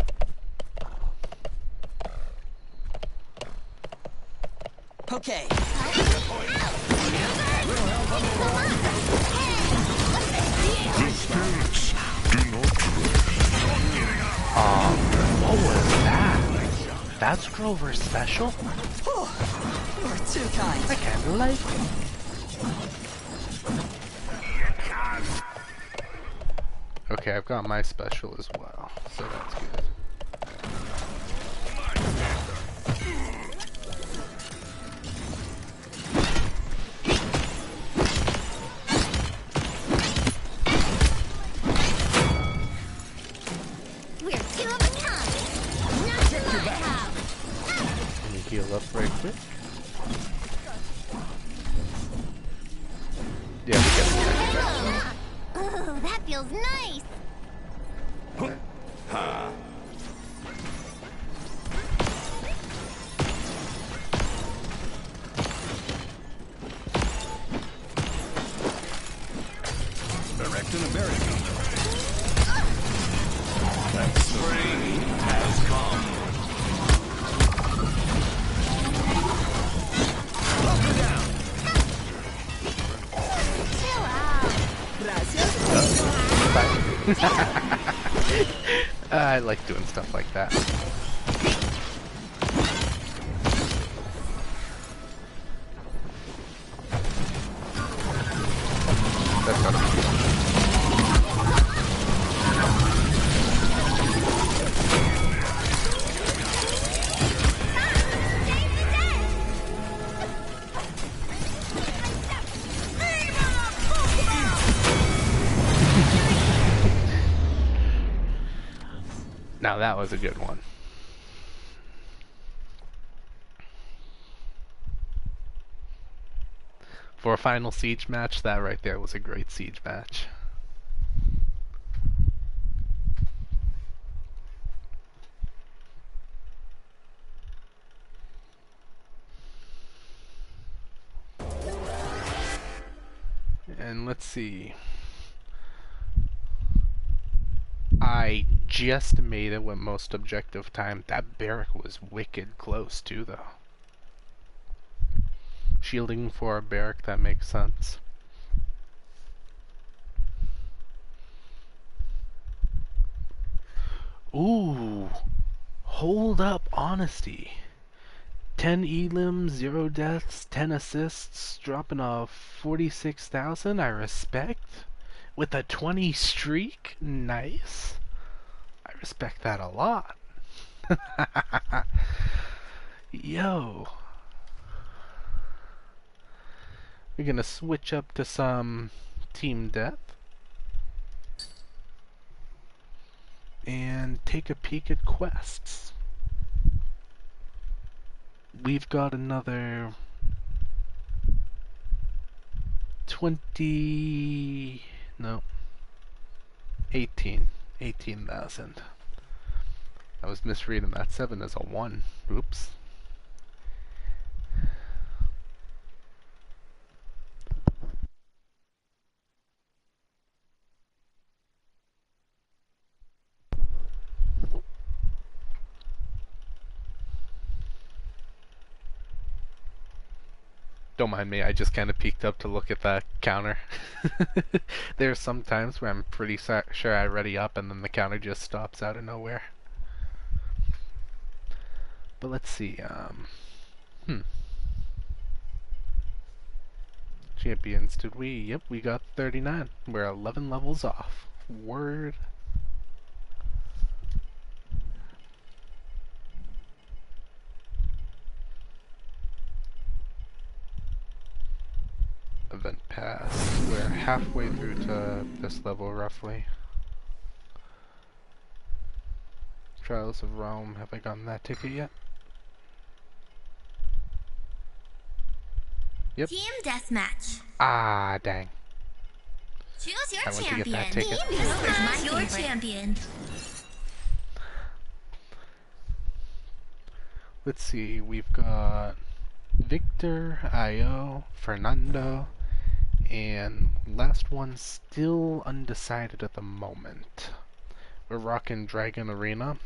S7: Okay.
S1: What was that? That's Grover's special?
S7: You're too kind.
S1: I kinda like it. Okay, I've got my special as well, so that's good.
S2: We're two of a kind. Not to my house.
S1: Let me heal up right quick. Yeah, we get it.
S2: Oh, that feels nice.
S4: Erecting a barricade. The spring has come. Up and down.
S2: Chill out.
S1: I like doing stuff like that. That's gotta be good. Now that was a good one. For a final siege match, that right there was a great siege match. And let's see. I just made it with most objective time. That barrack was wicked close too, though. Shielding for a barrack, that makes sense. Ooh, hold up, honesty. 10 elims, 0 deaths, 10 assists, dropping off 46,000. I respect. With a 20 streak, nice. I respect that a lot. Yo. We're gonna switch up to some team death. And take a peek at quests. We've got another 18,000. I was misreading that 7 as a 1. Oops. Don't mind me, I just kind of peeked up to look at the counter. There are some times where I'm pretty sure I ready up and then the counter just stops out of nowhere. But let's see, Champions, did we? Yep, we got 39. We're 11 levels off. Word. Event pass. We're halfway through to this level, roughly. Trials of Rome. Have I gotten that ticket yet? Yep.
S2: Team deathmatch.
S1: Ah, dang.
S2: Choose your
S1: I went to
S2: champion.
S1: get that ticket.
S2: Who's your champion?
S1: Let's see, we've got Victor, Io, Fernando, and last one still undecided at the moment. We're rocking Dragon Arena.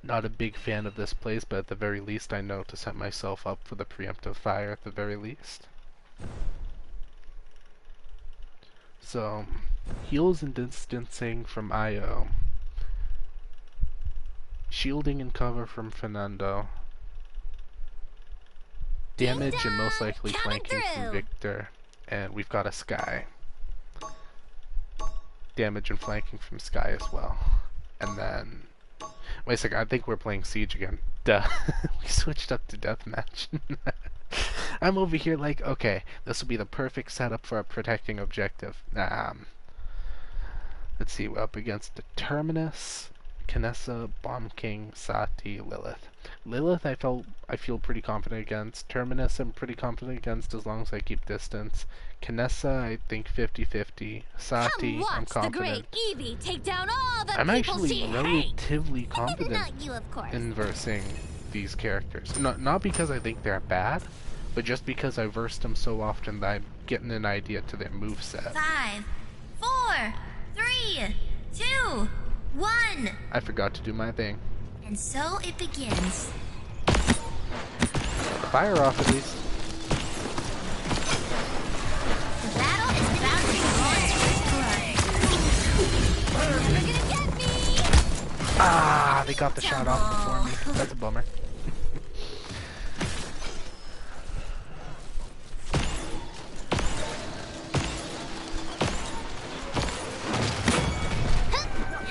S1: Not a big fan of this place, but at the very least I know to set myself up for the preemptive fire at the very least. So, heals and distancing from Io. Shielding and cover from Fernando. Damage and most likely flanking from Victor. And we've got a Sky. Damage and flanking from Sky as well. And then... Wait a second, I think we're playing Siege again. Duh. We switched up to Deathmatch. I'm over here like, okay, this will be the perfect setup for a protecting objective. Let's see, we're up against the Terminus, Kinessa, Bomb King, Sati, Lilith. Lilith I feel pretty confident against. Terminus I'm pretty confident against as long as I keep distance. Kinessa I think 50-50. Sati I'm confident.
S2: The great Evie take down all the
S1: I'm
S2: people
S1: actually
S2: she
S1: relatively
S2: hates.
S1: confident
S2: Not you, of course.
S1: in versing these characters. Not because I think they're bad, but just because I versed them so often that I'm getting an idea to their moveset.
S2: 5, 4, 3, 2, 1.
S1: I forgot to do my thing.
S2: And so it begins.
S1: Fire off at least.
S2: The battle is about to begin. You're gonna get me!
S1: Ah, they got the shot off before me. That's a bummer.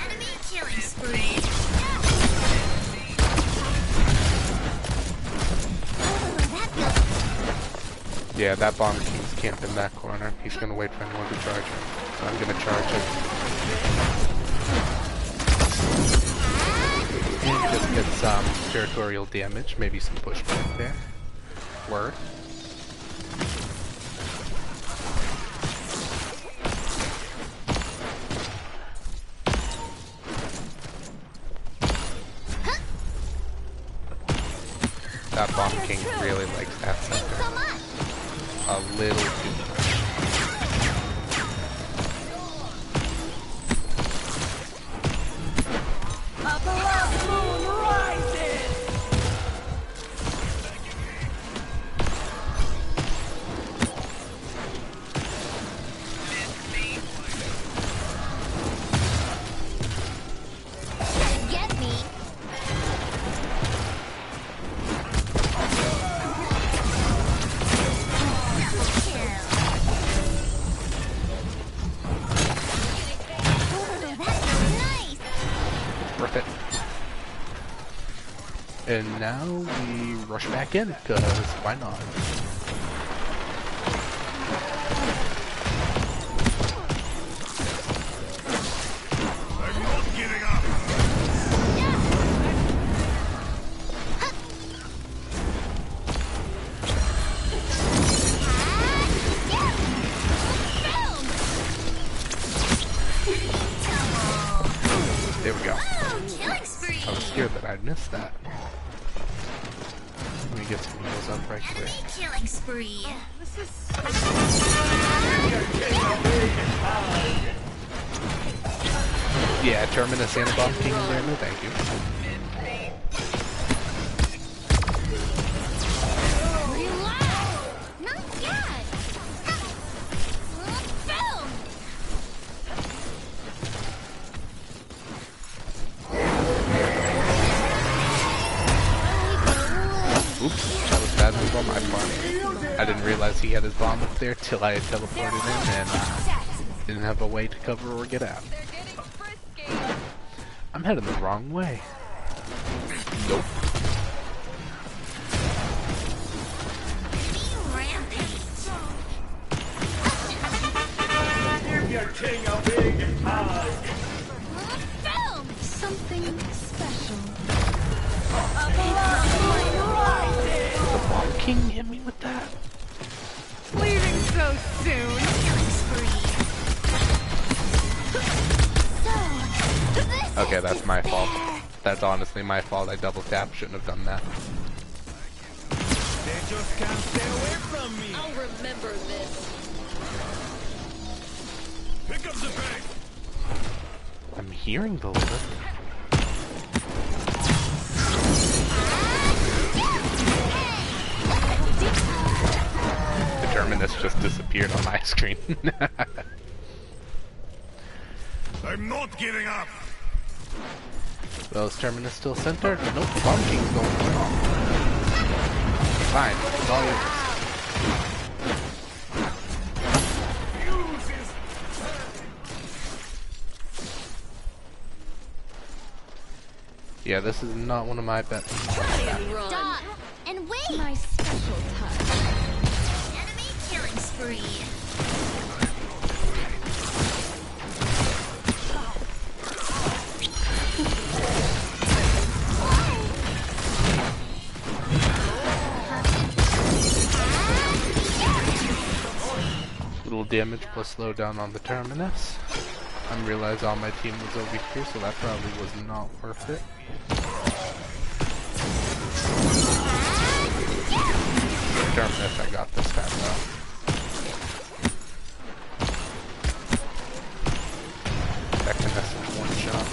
S2: Enemy killing spree.
S1: Yeah, that Bomb King's camped in that corner. He's gonna wait for anyone to charge him. So I'm gonna charge it. And just get some territorial damage, maybe some pushback there. Word. That Bomb King really likes that center. A little too much. And now we rush back in, because why not?
S4: I'm not giving up.
S1: There we go.
S2: Woo, killing spree.
S1: I was scared that I'd miss that. Let me get some heals up right quick.
S2: Enemy killing spree.
S1: Yeah, Terminus and Bomb King in there, no thank you.
S2: Relax. Not yet. Boom.
S1: Oops, that was bad move on my part. I didn't realize he had his bomb up there till I had teleported in and didn't have a way to cover or get out. I'm heading the wrong way. Nope.
S2: Rampage.
S4: Give your king a big hug.
S2: Boom.
S6: Something special.
S1: The Bomb King hit me with that?
S6: Leaving so soon.
S2: Killing spree. So, this
S1: Okay, that's my
S2: is
S1: fault.
S2: fair.
S1: That's honestly my fault. I double tap. Shouldn't have done that.
S4: They just can't stay away from me.
S8: I'll remember this.
S4: Pick up the pace.
S1: I'm hearing the lift. The Terminus just disappeared on my screen.
S4: I'm not giving up.
S1: Well, is Terminus still centered? Nope, the Bomb King's going wrong. Fine, it's all yours. Yeah, this is not one of my bets.
S8: Run.
S2: Stop and wait.
S6: My special touch.
S2: Enemy killing spree.
S1: Little damage plus slowdown on the Terminus. I realized all my team was over here, so that probably was not worth it. Terminus, I got this time though. That can message one shot.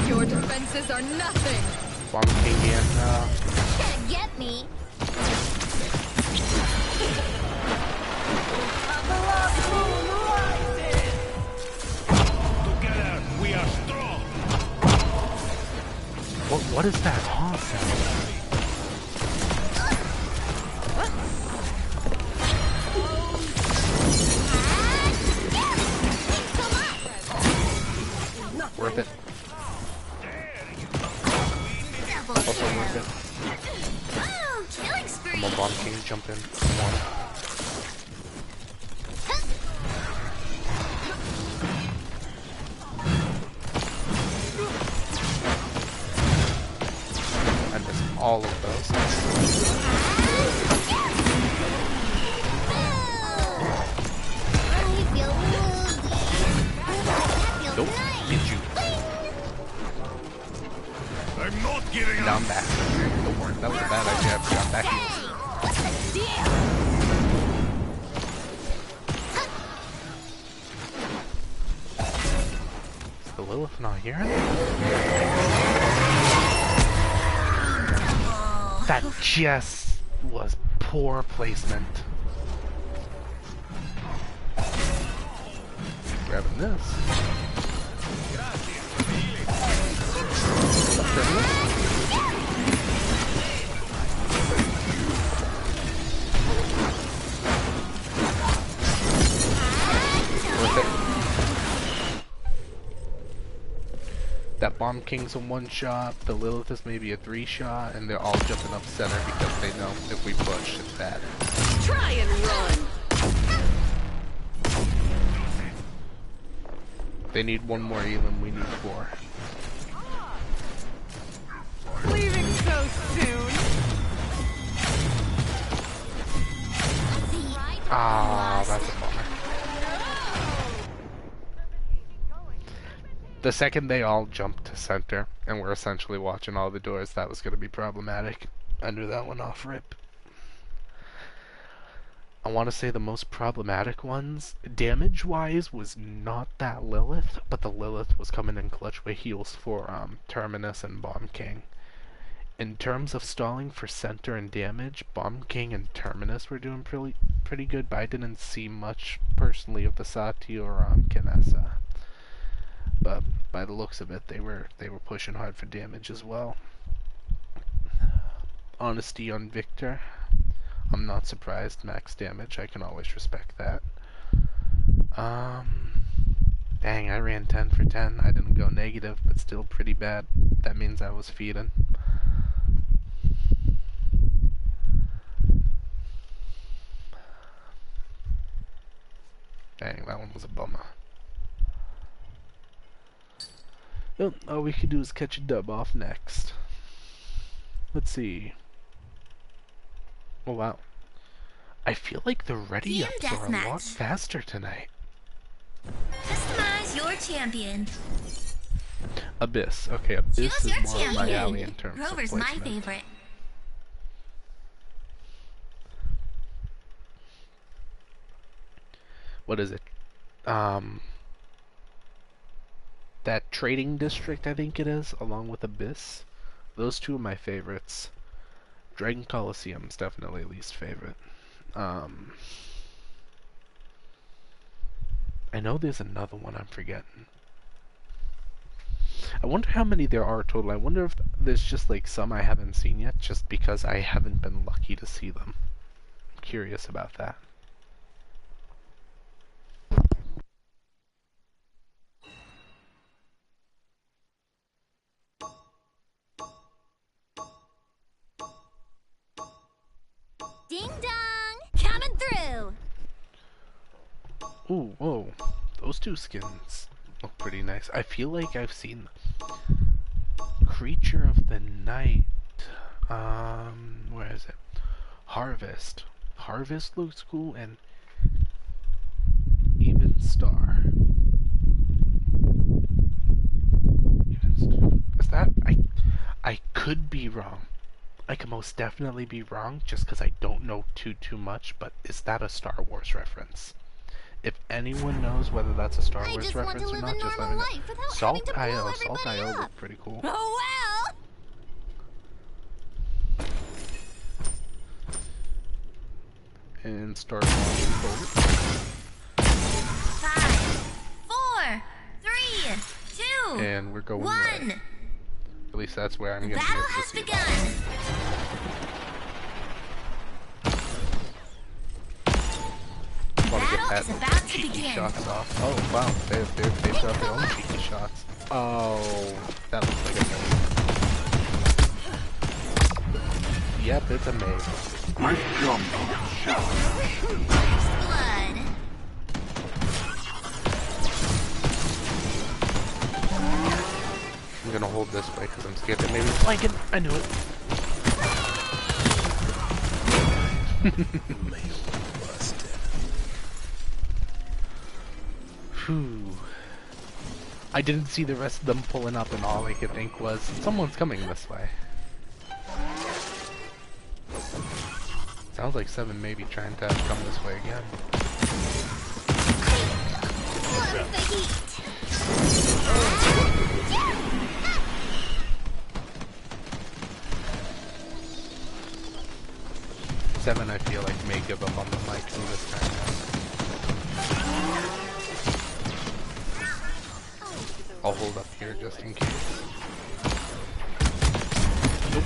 S8: Your defenses are nothing.
S1: Bomb King and
S2: Gonna get me.
S4: Together, we are strong.
S1: what is that honk sound? Worth it. Also worth it.
S2: Woo, killing spree.
S1: Come on, Bomb King, jump in. Come on. I missed all of those. Nope, get you.
S4: I'm not giving
S1: Now
S4: up.
S1: I'm back. Don't worry, that was a bad idea. I forgot back. Is the Lilith not here? That just was poor placement. Grabbing this. that Bomb King's a one-shot, the Lilith is maybe a 3-shot, and they're all jumping up center because they know if we push, it's bad.
S8: Try and run.
S1: They need one more Elim, we need 4.
S6: Leaving so soon.
S1: Ah, that's a bummer. The second they all jumped to center, and we're essentially watching all the doors, that was going to be problematic. I knew that one off rip. I want to say the most problematic ones, damage-wise, was not that Lilith, but the Lilith was coming in clutch with heals for Terminus and Bomb King. In terms of stalling for center and damage, Bomb King and Terminus were doing pretty good, but I didn't see much personally of the Sati or Kinessa. But by the looks of it, they were pushing hard for damage as well. Honesty on Victor. I'm not surprised. Max damage. I can always respect that. Dang, I ran 10 for 10. I didn't go negative, but still pretty bad. That means I was feeding. Dang, that one was a bummer. Well, all we could do is catch a dub off next. Let's see. Oh wow. I feel like the ready-ups are a lot faster tonight.
S2: Customize your champion.
S1: Abyss. Okay, Abyss
S2: Choose
S1: is
S2: your
S1: more of my
S2: champion.
S1: alley in terms
S2: Rover's
S1: of
S2: my
S1: placement.
S2: favorite.
S1: What is it? That trading district, I think it is, along with Abyss. Those two are my favorites. Dragon Coliseum's definitely least favorite. I know there's another one I'm forgetting. I wonder how many there are total. I wonder if there's just like some I haven't seen yet, just because I haven't been lucky to see them. I'm curious about that.
S2: Ding dong! Coming through!
S1: Ooh, whoa. Those two skins look pretty nice. I feel like I've seen Creature of the Night. Where is it? Harvest. Harvest looks cool, and Even Star. Is that? I could be wrong. I could most definitely be wrong just because I don't know too much, but is that a Star Wars reference? If anyone knows whether that's a Star Wars reference or not, just let me know. Salt IO looked pretty cool.
S2: Oh well!
S1: And start launching forward.
S2: 5, 4, 3, 2,
S1: And we're going
S2: 1.
S1: right. At least that's where I'm going to
S2: Battle
S1: get to
S2: has
S1: see it.
S2: begun.
S1: Want to
S2: Battle
S1: get
S2: is
S1: that
S2: about to
S1: cheeky
S2: begin.
S1: shots off. Oh wow, they've got their own cheeky shots. Oh, that looks like a maze. Yep, it's a maze.
S2: First blood.
S1: I'm gonna hold this way because I'm scared that maybe it's flanking. I knew it. Whew. I didn't see the rest of them pulling up, and all I could think was, someone's coming this way. Sounds like 7 maybe trying to come this way again.
S2: Love the heat.
S1: 7, I feel like, may give up on the mics in this time. I'll hold up here just in case. Nope.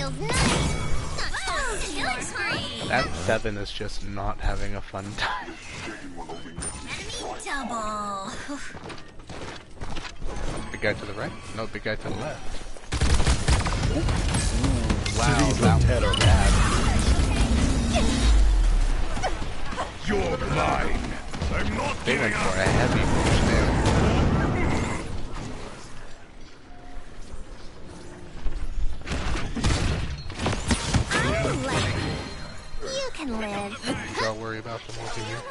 S2: feels nice. Not killing spree.
S1: That 7 is just not having a fun time.
S2: Enemy double.
S1: Big guy to the right? No, big guy to the left. Ooh, wow, that was bad.
S4: You're mine. I'm not
S1: They went
S4: giving
S1: for
S4: up.
S1: a heavy push there.
S2: You can live.
S1: Don't worry about them over here.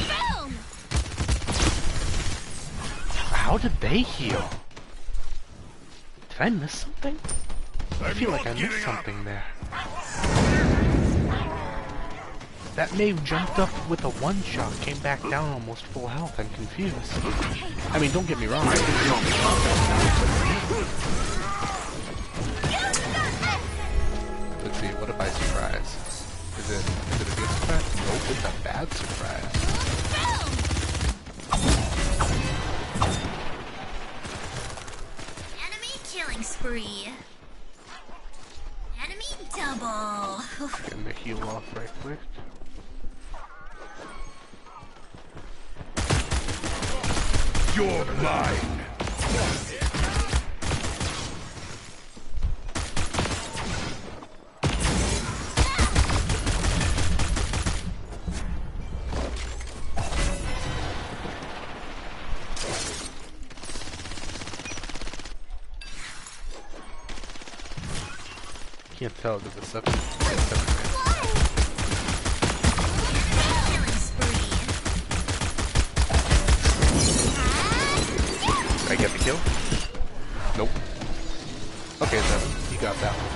S2: Boom!
S1: How did they heal? Did I miss something? I feel like I missed something there. That Maeve jumped up with a one-shot, came back down almost full health. I'm confused. I mean, don't get me wrong. I think the only Let's see, what if I surprise? Is it a good surprise? Nope, it's a bad surprise.
S2: Enemy killing spree. Enemy double.
S1: Getting the heal off right quick.
S4: You're mine.
S1: Can't tell because the 7.
S2: Killing spree.
S1: Did I get the kill? Nope. Okay, 7. You got that one.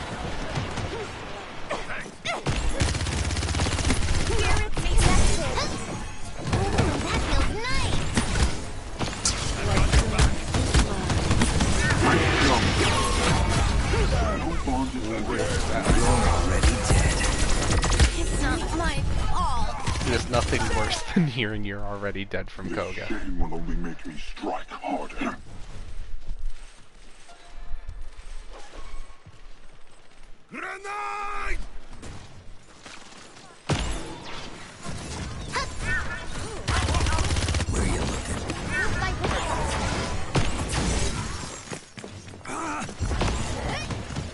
S2: That feels nice. It's not my fault.
S1: There's nothing worse than hearing you're already dead from Koga.
S3: Shame will only make me strike harder.
S4: Grenade!
S5: Where you looking?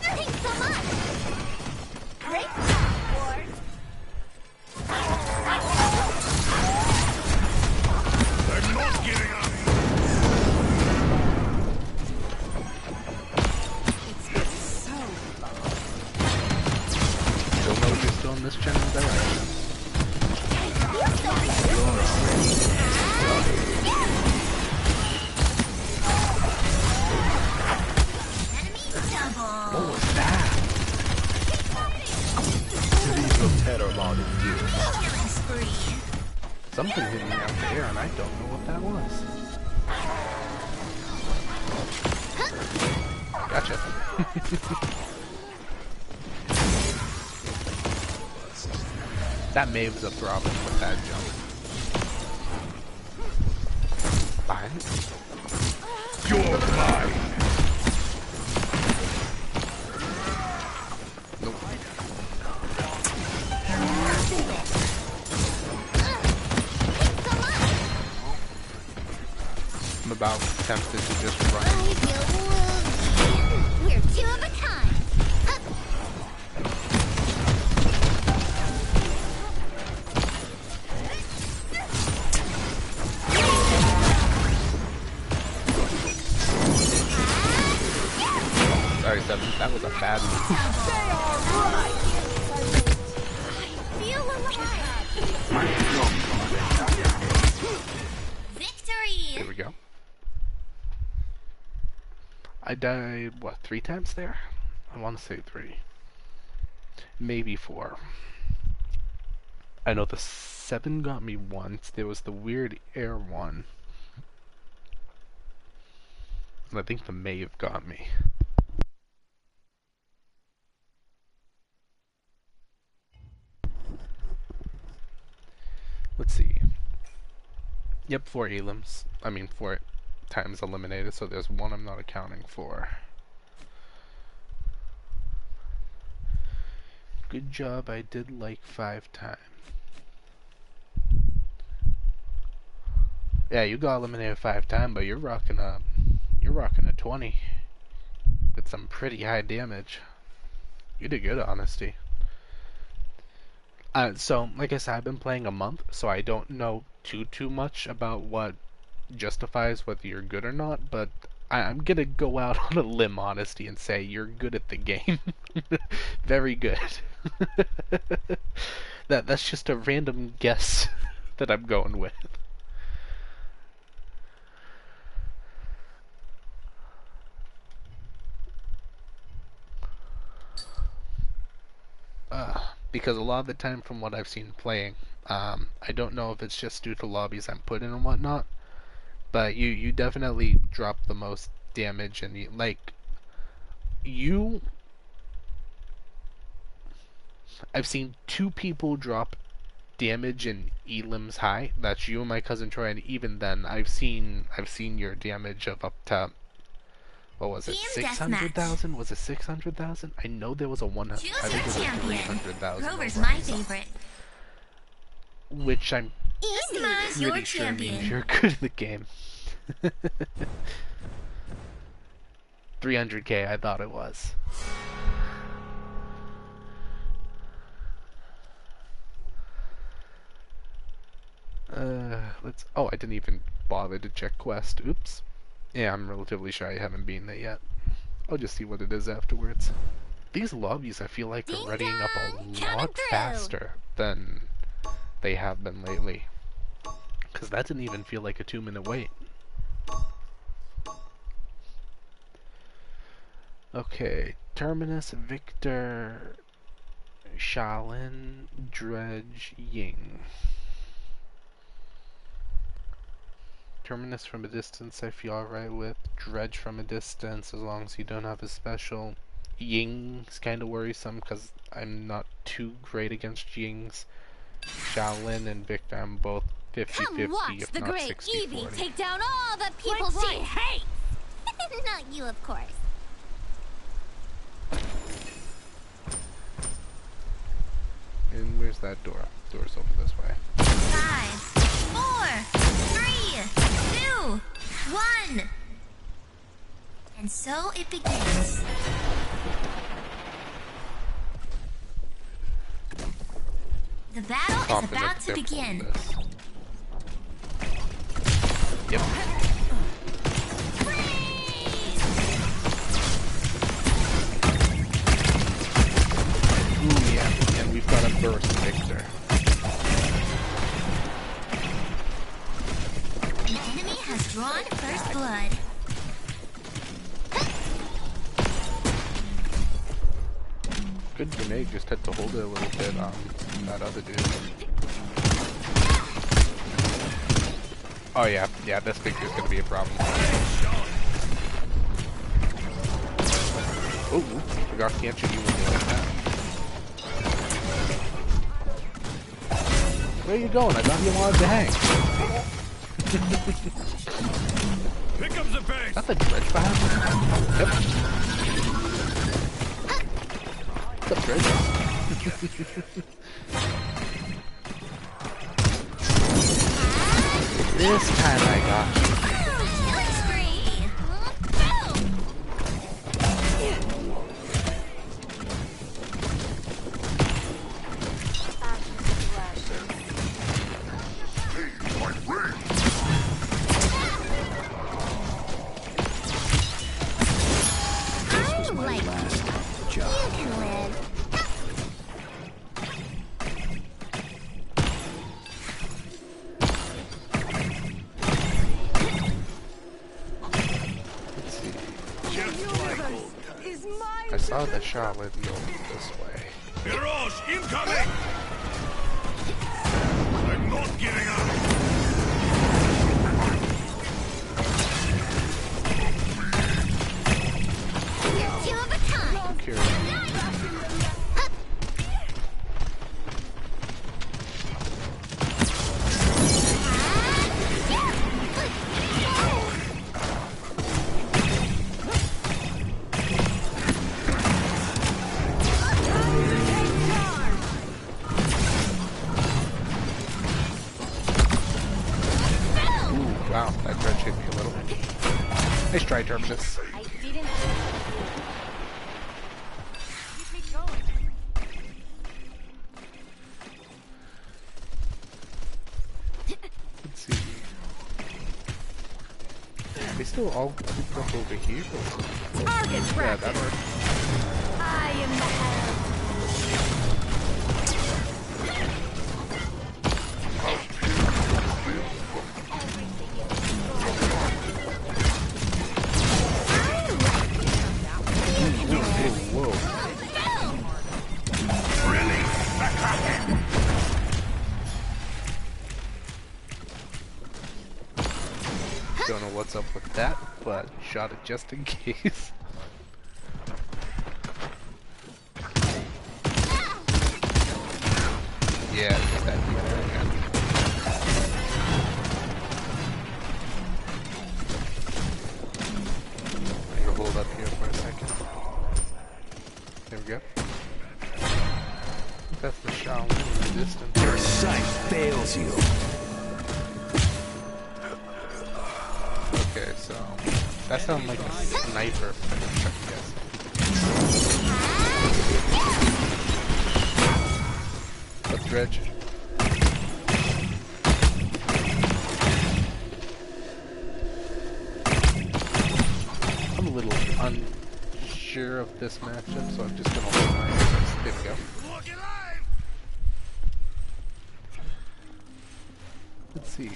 S2: Thanks so much. Great Lord.
S4: I'm not giving up.
S1: Still know you're still in this general direction. What was that? Something hit me out there and I don't know what that was. Gotcha. That Maeve's a problem with that jump. Behind?
S4: You're mine.
S1: Nope. I'm about tempted to just run.
S2: I feel woozy. We're two of a kind.
S1: Sorry, 7. That was a bad move.
S2: Feel alive. Victory.
S1: Here we go. I died, what, 3 times there? I want to say 3. Maybe 4. I know the 7 got me once. There was the weird air one. And I think the Maeve got me. Yep, 4 elims. I mean, 4 times eliminated, so there's one I'm not accounting for. Good job, I did like 5 times. Yeah, you got eliminated 5 times, but you're rocking a 20 with some pretty high damage. You did good, honesty. So, like I said, I've been playing a month, so I don't know too much about what justifies whether you're good or not, but I'm gonna go out on a limb, honesty, and say you're good at the game. Very good. That's just a random guess that I'm going with. Because a lot of the time from what I've seen playing, I don't know if it's just due to lobbies I'm put in and whatnot, but you definitely drop the most damage, and I've seen 2 people drop damage in elims high. That's you and my cousin Troy, and even then I've seen your damage of up to, what was it, 600,000? Was it 600,000? I know there was a one. I think it was 300,000.
S2: Rover's my favorite.
S1: Which I'm
S2: Customize your
S1: pretty sure means
S2: champion.
S1: you're good at the game. 300k, I thought it was. Oh, I didn't even bother to check quest. Oops. Yeah, I'm relatively sure I haven't beaten it yet. I'll just see what it is afterwards. These lobbies, I feel like, are readying up a lot faster than they have been lately. Because that didn't even feel like a 2-minute wait. Okay, Terminus, Victor, Shaolin, Dredge, Ying. Terminus from a distance I feel alright with. Dredge from a distance as long as you don't have a special. Ying's kinda worrisome because I'm not too great against Ying's. Shaolin and Victor, I'm both 50-50
S2: Watch
S1: if
S2: the
S1: not
S2: great
S1: 60-40.
S2: Evie take down all the people she hates! Not you, of course.
S1: And where's that door? Door's over this way.
S2: 5, 4, 3, 2, 1. And so it begins. The battle is about to begin.
S1: Yep. Ooh, yeah, and we've got a burst Victor.
S2: The enemy has drawn first blood.
S1: Good grenade, just had to hold it a little bit on that other dude. Oh yeah, this Victor's gonna be a problem. Oh, forgot can't shoot you when you like that. Where are you going? I thought you wanted to hang.
S4: Pick up the pace.
S1: That's a dredge behind me. Yep. What's up, dredge? This time I got you.
S2: Killing spree!
S5: This was my
S2: Like,
S5: last job.
S2: you can live.
S1: Let's see.
S4: Just like old
S6: Is my
S1: I saw the Charlotte go this way.
S4: Mirage incoming! I'm not giving up!
S2: You're two of a kind.
S1: I'm curious. Nice try, Terminus.
S2: I didn't.
S6: Keep me going.
S1: Let's see. They still all grouped up over here?
S8: Target
S1: Yeah, that
S8: practice.
S1: works.
S2: I am the hell.
S1: Whoa. Don't know what's up with that, but shot it just in case. Yeah, just that dude there again. I'm gonna hold up here for a second. There we go. That's the Shaolin in the distance.
S4: Your sight fails you.
S1: Okay, so that sounds like a sniper finish, I guess. Up dredge. I'm a little unsure of this matchup, so I'm just gonna hold my hands. There we go. Let's see.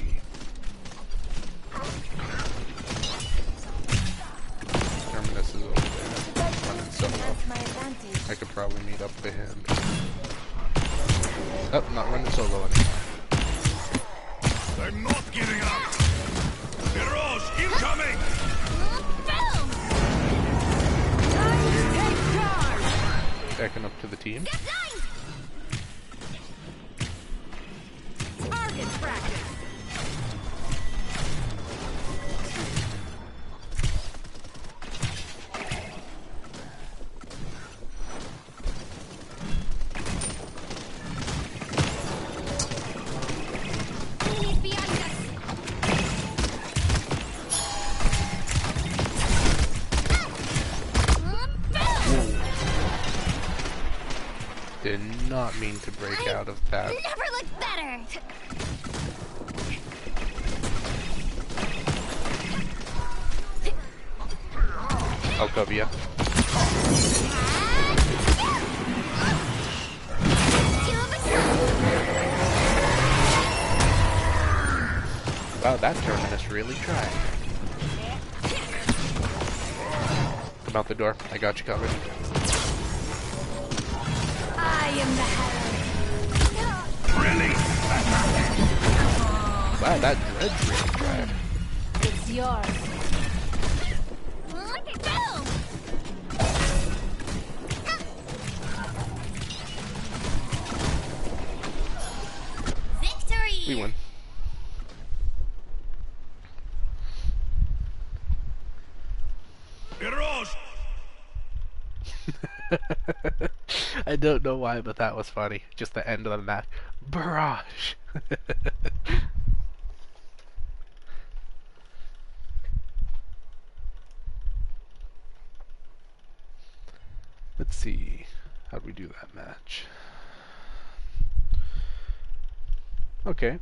S1: Terminus is over there, running solo.
S2: That's my advantage.
S1: I could probably meet up with him. Oh, not running solo anymore.
S4: I'm not giving up. Mirage incoming.
S2: Boom!
S6: Take charge.
S1: Backing up to the team.
S8: Target practice.
S2: Enemies behind us. Boom!
S1: Did not mean to break out of that.
S2: Never looked better.
S1: I'll cover ya. Wow, that Terminus really tried. Come out the door. I got you covered.
S2: I am the hell.
S1: Wow, that Dredge really tried.
S2: It's yours. Boom! Victory!
S1: We win.
S4: Mirage.
S1: I don't know why, but that was funny. Just the end of the match. Barrage! Let's see. How'd we do that match? Okay.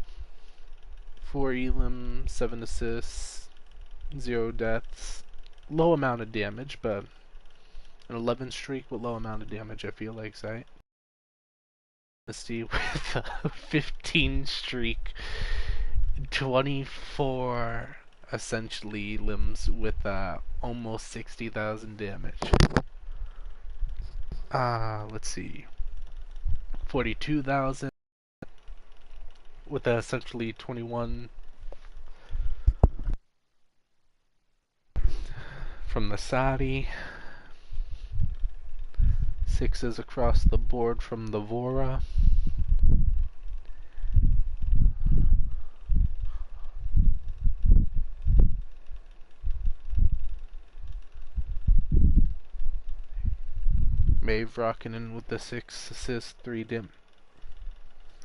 S1: 4 elim, 7 assists, 0 deaths. Low amount of damage, but an 11 streak with low amount of damage, I feel like, right? Honesty with a 15 streak, 24 essentially limbs with almost 60,000 damage. Let's see. 42,000 with essentially 21 from the Saudi. 6s across the board from the Vora. Maeve rocking in with the 6 assists, 3 dim.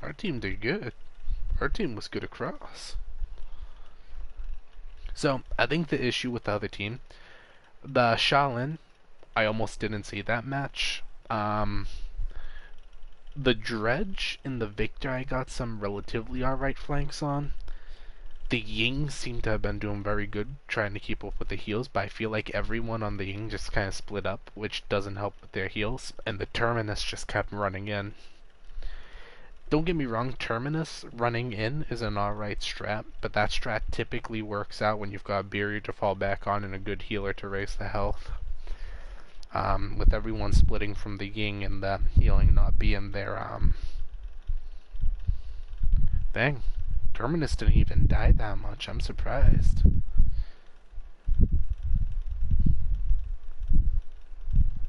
S1: Our team did good. Our team was good across. So, I think the issue with the other team, the Shaolin, I almost didn't see that match. The Dredge and the Victor, I got some relatively alright flanks on. The Ying seem to have been doing very good trying to keep up with the heals, but I feel like everyone on the Ying just kind of split up, which doesn't help with their heals, and the Terminus just kept running in. Don't get me wrong, Terminus running in is an alright strat, but that strat typically works out when you've got a barrier to fall back on and a good healer to raise the health. With everyone splitting from the Ying and the healing not being there, dang. Terminus didn't even die that much. I'm surprised.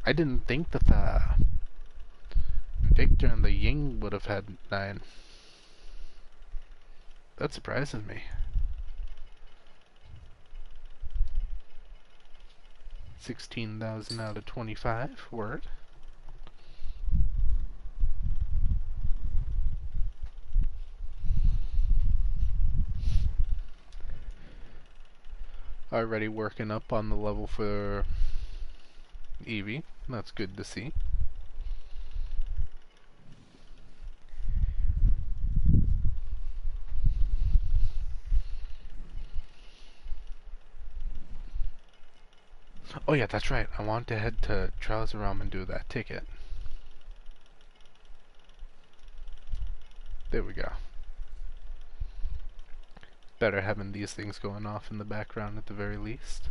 S1: I didn't think that the Victor and the Ying would have had 9. That surprises me. 16,000 out of 25. Word. Already working up on the level for Eevee. That's good to see. Oh yeah, that's right. I want to head to Trials of Realm and do that ticket. There we go. Better having these things going off in the background at the very least.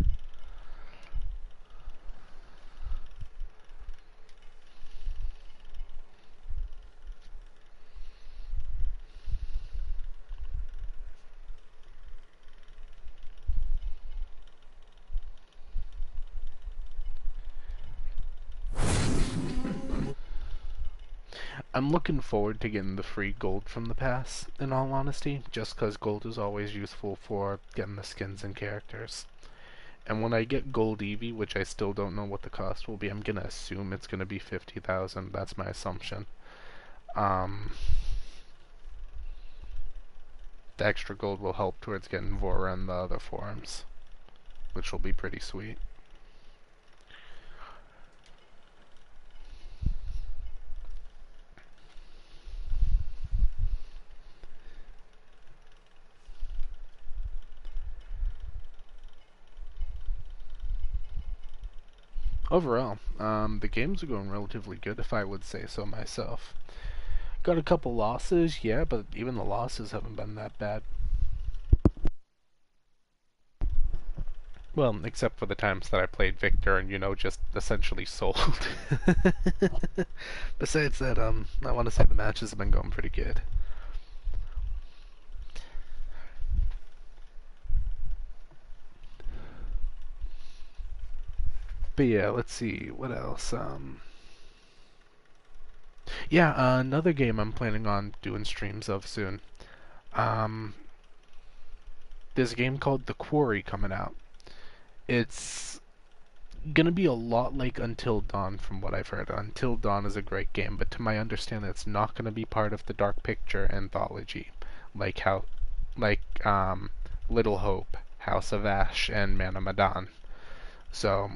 S1: I'm looking forward to getting the free gold from the pass, in all honesty, just because gold is always useful for getting the skins and characters. And when I get gold Eevee, which I still don't know what the cost will be, I'm gonna assume it's gonna be 50,000. That's my assumption. The extra gold will help towards getting Vora and the other forms, which will be pretty sweet. Overall, the games are going relatively good, if I would say so myself. Got a couple losses, yeah, but even the losses haven't been that bad. Well, except for the times that I played Victor and, you know, just essentially sold. Besides that, I want to say the matches have been going pretty good. But yeah, let's see, what else? Yeah, another game I'm planning on doing streams of soon. There's a game called The Quarry coming out. It's gonna be a lot like Until Dawn from what I've heard. Until Dawn is a great game, but to my understanding it's not gonna be part of the Dark Picture anthology. Like Little Hope, House of Ash, and Man of Medan. So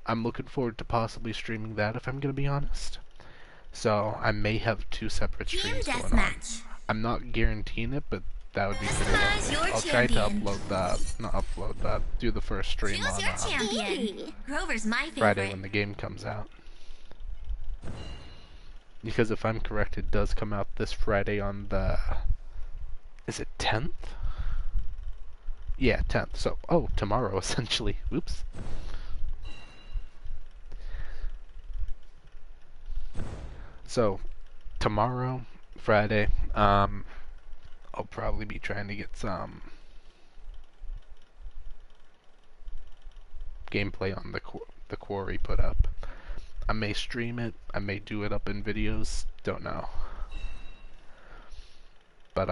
S1: I'm looking forward to possibly streaming that if I'm gonna be honest. So I may have 2 separate streams going on. I'm not guaranteeing it, but that would be pretty lovely. I'll try to do the first stream on
S2: Grover's my favorite.
S1: Friday when the game comes out. Because if I'm correct, it does come out this Friday on the... Is it 10th? Yeah, 10th. So, tomorrow essentially. Oops. So, tomorrow, Friday, I'll probably be trying to get some gameplay on the Quarry put up. I may stream it, I may do it up in videos, don't know. But,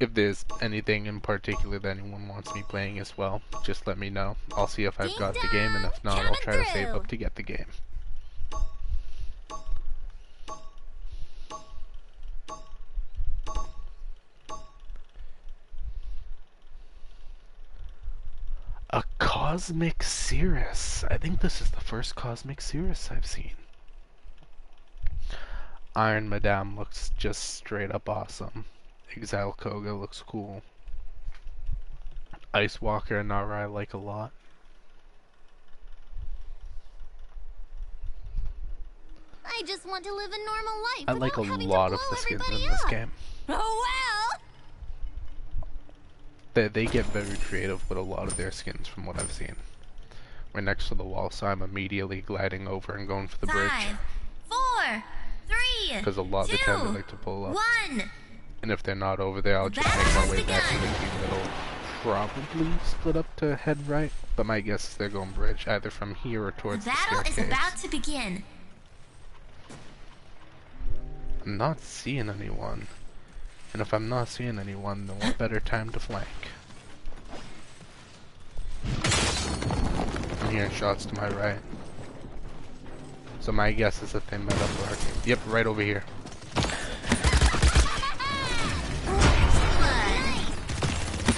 S1: if there's anything in particular that anyone wants me playing as well, just let me know. I'll see if I've got the game, and if not, I'll try to save up to get the game. Cosmic Cirrus. I think this is the first Cosmic Cirrus I've seen. Iron Madame looks just straight up awesome. Exile Koga looks cool. Ice Walker and Nara I like a lot.
S2: I just want to live a normal life.
S1: I like a
S2: without having
S1: lot
S2: to
S1: of
S2: blow
S1: the skins
S2: everybody
S1: in this
S2: up.
S1: game.
S2: Oh
S1: They get very creative with a lot of their skins from what I've seen. We're next to the wall, so I'm immediately gliding over and going for the
S2: well.
S1: bridge.
S2: 5, 4, 3,
S1: Because a lot of the time they like to pull up.
S2: 1.
S1: And if they're not over there, I'll just
S2: Battle
S1: make my
S2: has
S1: way back to the
S2: begun.
S1: team that'll probably split up to head right. But my guess is they're going bridge, either from here or
S2: The
S1: towards the
S2: battle
S1: staircase.
S2: is about to begin.
S1: I'm not seeing anyone. And if I'm not seeing anyone, then what better time to flank? I'm hearing shots to my right. So my guess is that they met up where... Yep, right over here.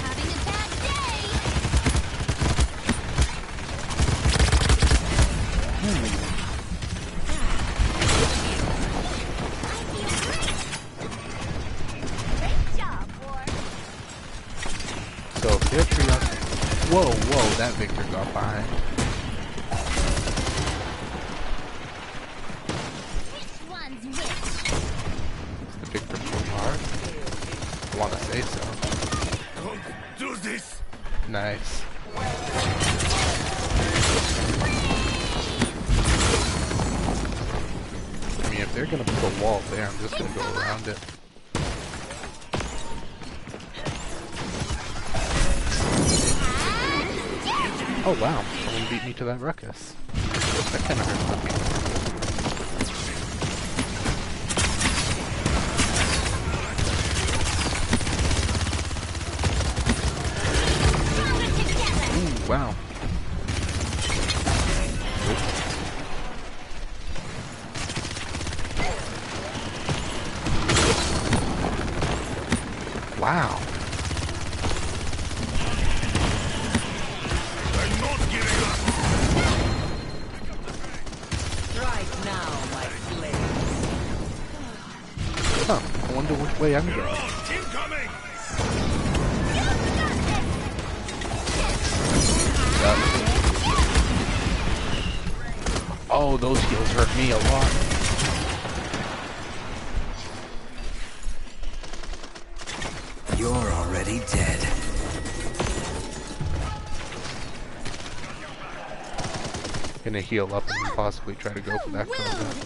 S2: Having a bad day. Great job, boy.
S1: So if they're triage... Whoa, that Victor got behind.
S2: Which one's which?
S1: The Victor pulled hard. I want to say so.
S4: Don't do this!
S1: Nice. I mean, if they're gonna put a wall there, I'm just gonna go around it. Oh wow, someone beat me to that ruckus. That kinda hurt my feelings. Ooh, wow. Wow.
S4: I'm not giving up!
S7: Strike now, my slaves.
S1: Huh, I wonder which way I'm going.
S4: Incoming!
S1: Oh, those heals hurt me a lot.
S5: You're already dead.
S1: Gonna heal up and possibly try to go for that combat.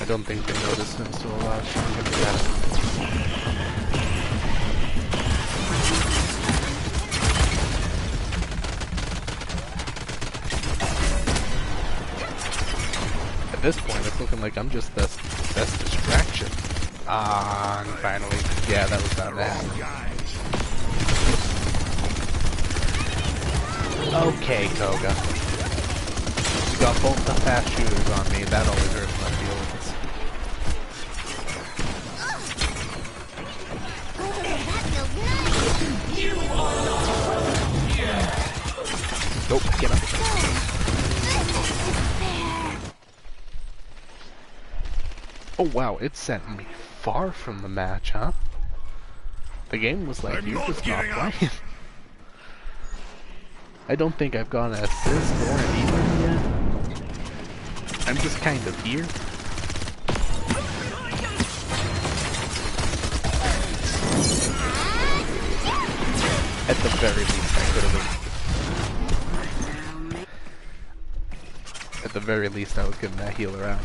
S1: I don't think they noticed him, so I'm gonna get it. At this point, it's looking like I'm just the best distraction. Ah, and finally, yeah, that was not that. Okay, Koga. You got both the fast shooters on me. That always hurts my feelings. Nope, get up. Oh wow, it sent me far from the match, huh? The game was like, you're just not playing. I don't think I've gone an assist or an even yet. I'm just kind of here. At the very least, I could have. At the very least, I was getting that healer out.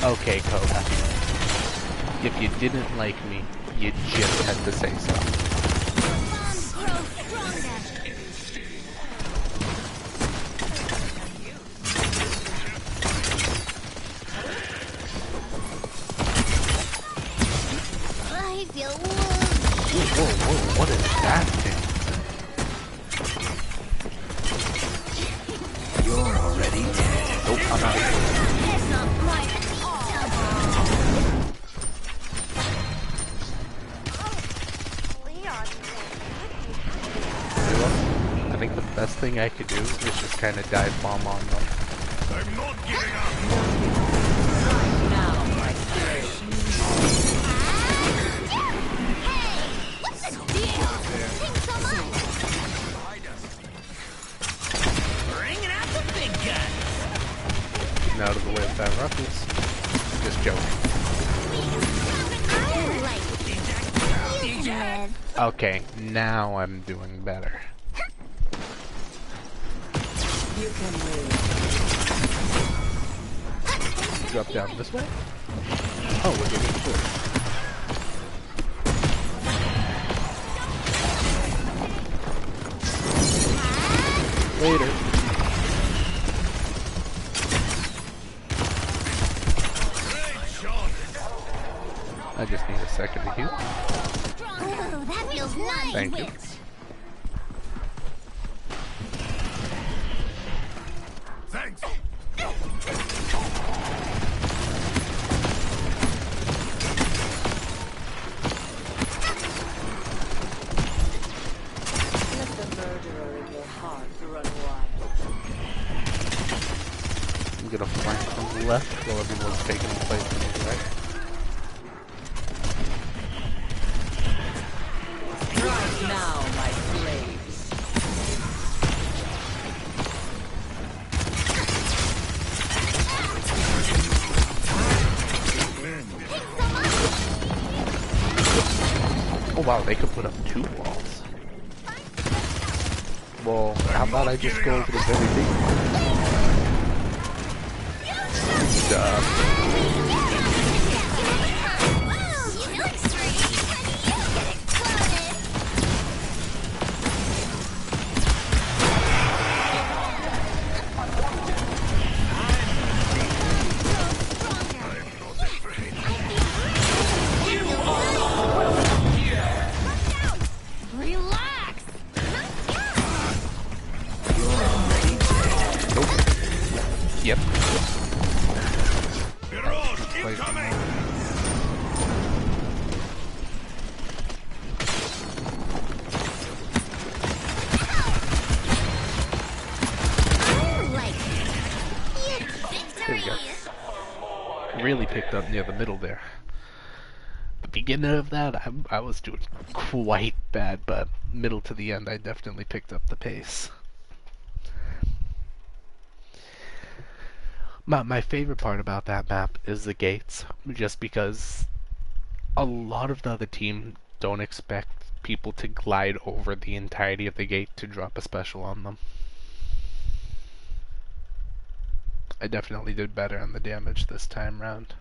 S1: Okay, Koga. If you didn't like me, you just had to say so.
S2: I feel
S1: Whoa, what is that thing? best thing I could do is just kind of dive bomb on them.
S4: I'm not giving up.
S7: Now, my slave.
S2: Hey, what's the deal? Thanks so much.
S8: Bringing out the big guns.
S1: Getting out of the way of that ruckus. Just joking. Okay, now I'm doing better.
S7: You can move.
S1: Drop down this way? Oh, we're getting through. Later. I just need a second to heal.
S2: Ooh, that feels nice.
S1: Thank you.
S4: Thanks.
S7: Let the murderer in your heart run wild.
S1: I'm gonna flank from the left while everyone's taking place from the right.
S7: Right now, my slaves.
S1: Oh wow, they could put up 2 walls. Well, how about I just go over the very big one? Good job.
S2: Relax.
S1: Yep.
S4: Heroes,
S1: Place
S4: incoming.
S1: There we go. Really picked up near the middle there. The beginning of that, I was doing quite bad, but middle to the end, I definitely picked up the pace. My favorite part about that map is the gates, just because a lot of the other team don't expect people to glide over the entirety of the gate to drop a special on them. I definitely did better on the damage this time round.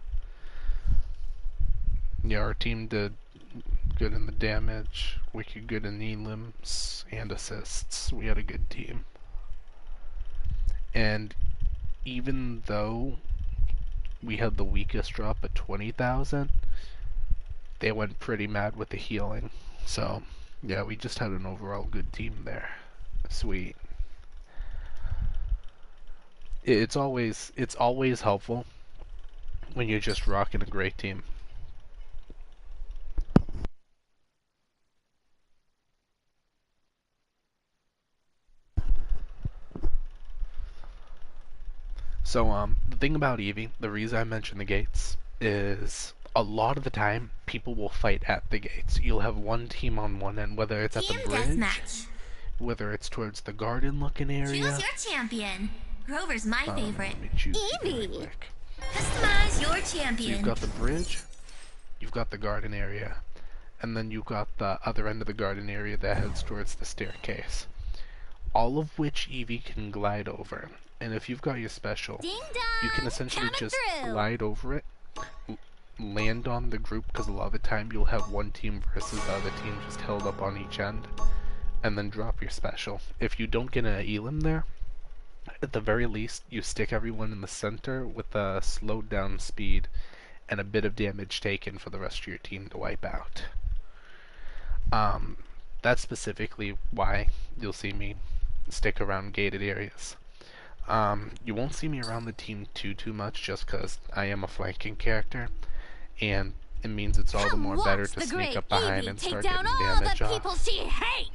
S1: Yeah, our team did good in the damage, wicked good in elims and assists. We had a good team. And even though we had the weakest drop at 20,000, they went pretty mad with the healing. So, yeah, we just had an overall good team there. Sweet. It's always helpful when you're just rocking a great team. So, the thing about Eevee, the reason I mention the gates, is a lot of the time, people will fight at the gates. You'll have one team on one end, whether it's at the bridge, whether it's towards the garden-looking area.
S2: Choose your champion. Grover's my favorite.
S1: Let me choose
S2: Eevee.
S1: really quick.
S2: Customize your
S1: So
S2: champion.
S1: you've got the bridge, you've got the garden area, and then you've got the other end of the garden area that heads towards the staircase. All of which Eevee can glide over. And if you've got your special,
S2: Ding dong.
S1: you can essentially
S2: Coming
S1: just
S2: through.
S1: glide over it, land on the group, because a lot of the time you'll have one team versus the other team just held up on each end, and then drop your special. If you don't get an elim there, at the very least, you stick everyone in the center with a slowed down speed and a bit of damage taken for the rest of your team to wipe out. That's specifically why you'll see me stick around gated areas. You won't see me around the team too much, just because I am a flanking character, and it means it's all the more better to sneak up behind and start getting damage off.
S2: People she hates.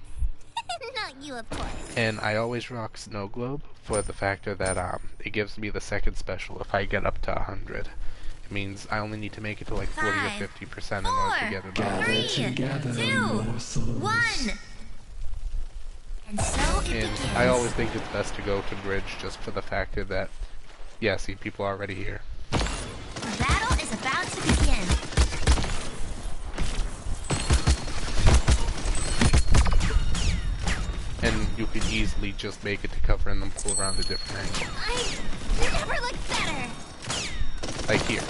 S2: Not you, of course.
S1: And I always rock Snow Globe for the factor that it gives me the second special if I get up to 100. It means I only need to make it to like 40 or 50% in order to get it on.
S2: 3, 2, 1. And so it begins.
S1: And I always think it's best to go to bridge just for the factor that, yeah, see, people are already here.
S2: The battle is about to begin.
S1: And you could easily just make it to cover and then pull around a different angle.
S2: I never looked better.
S1: Like here.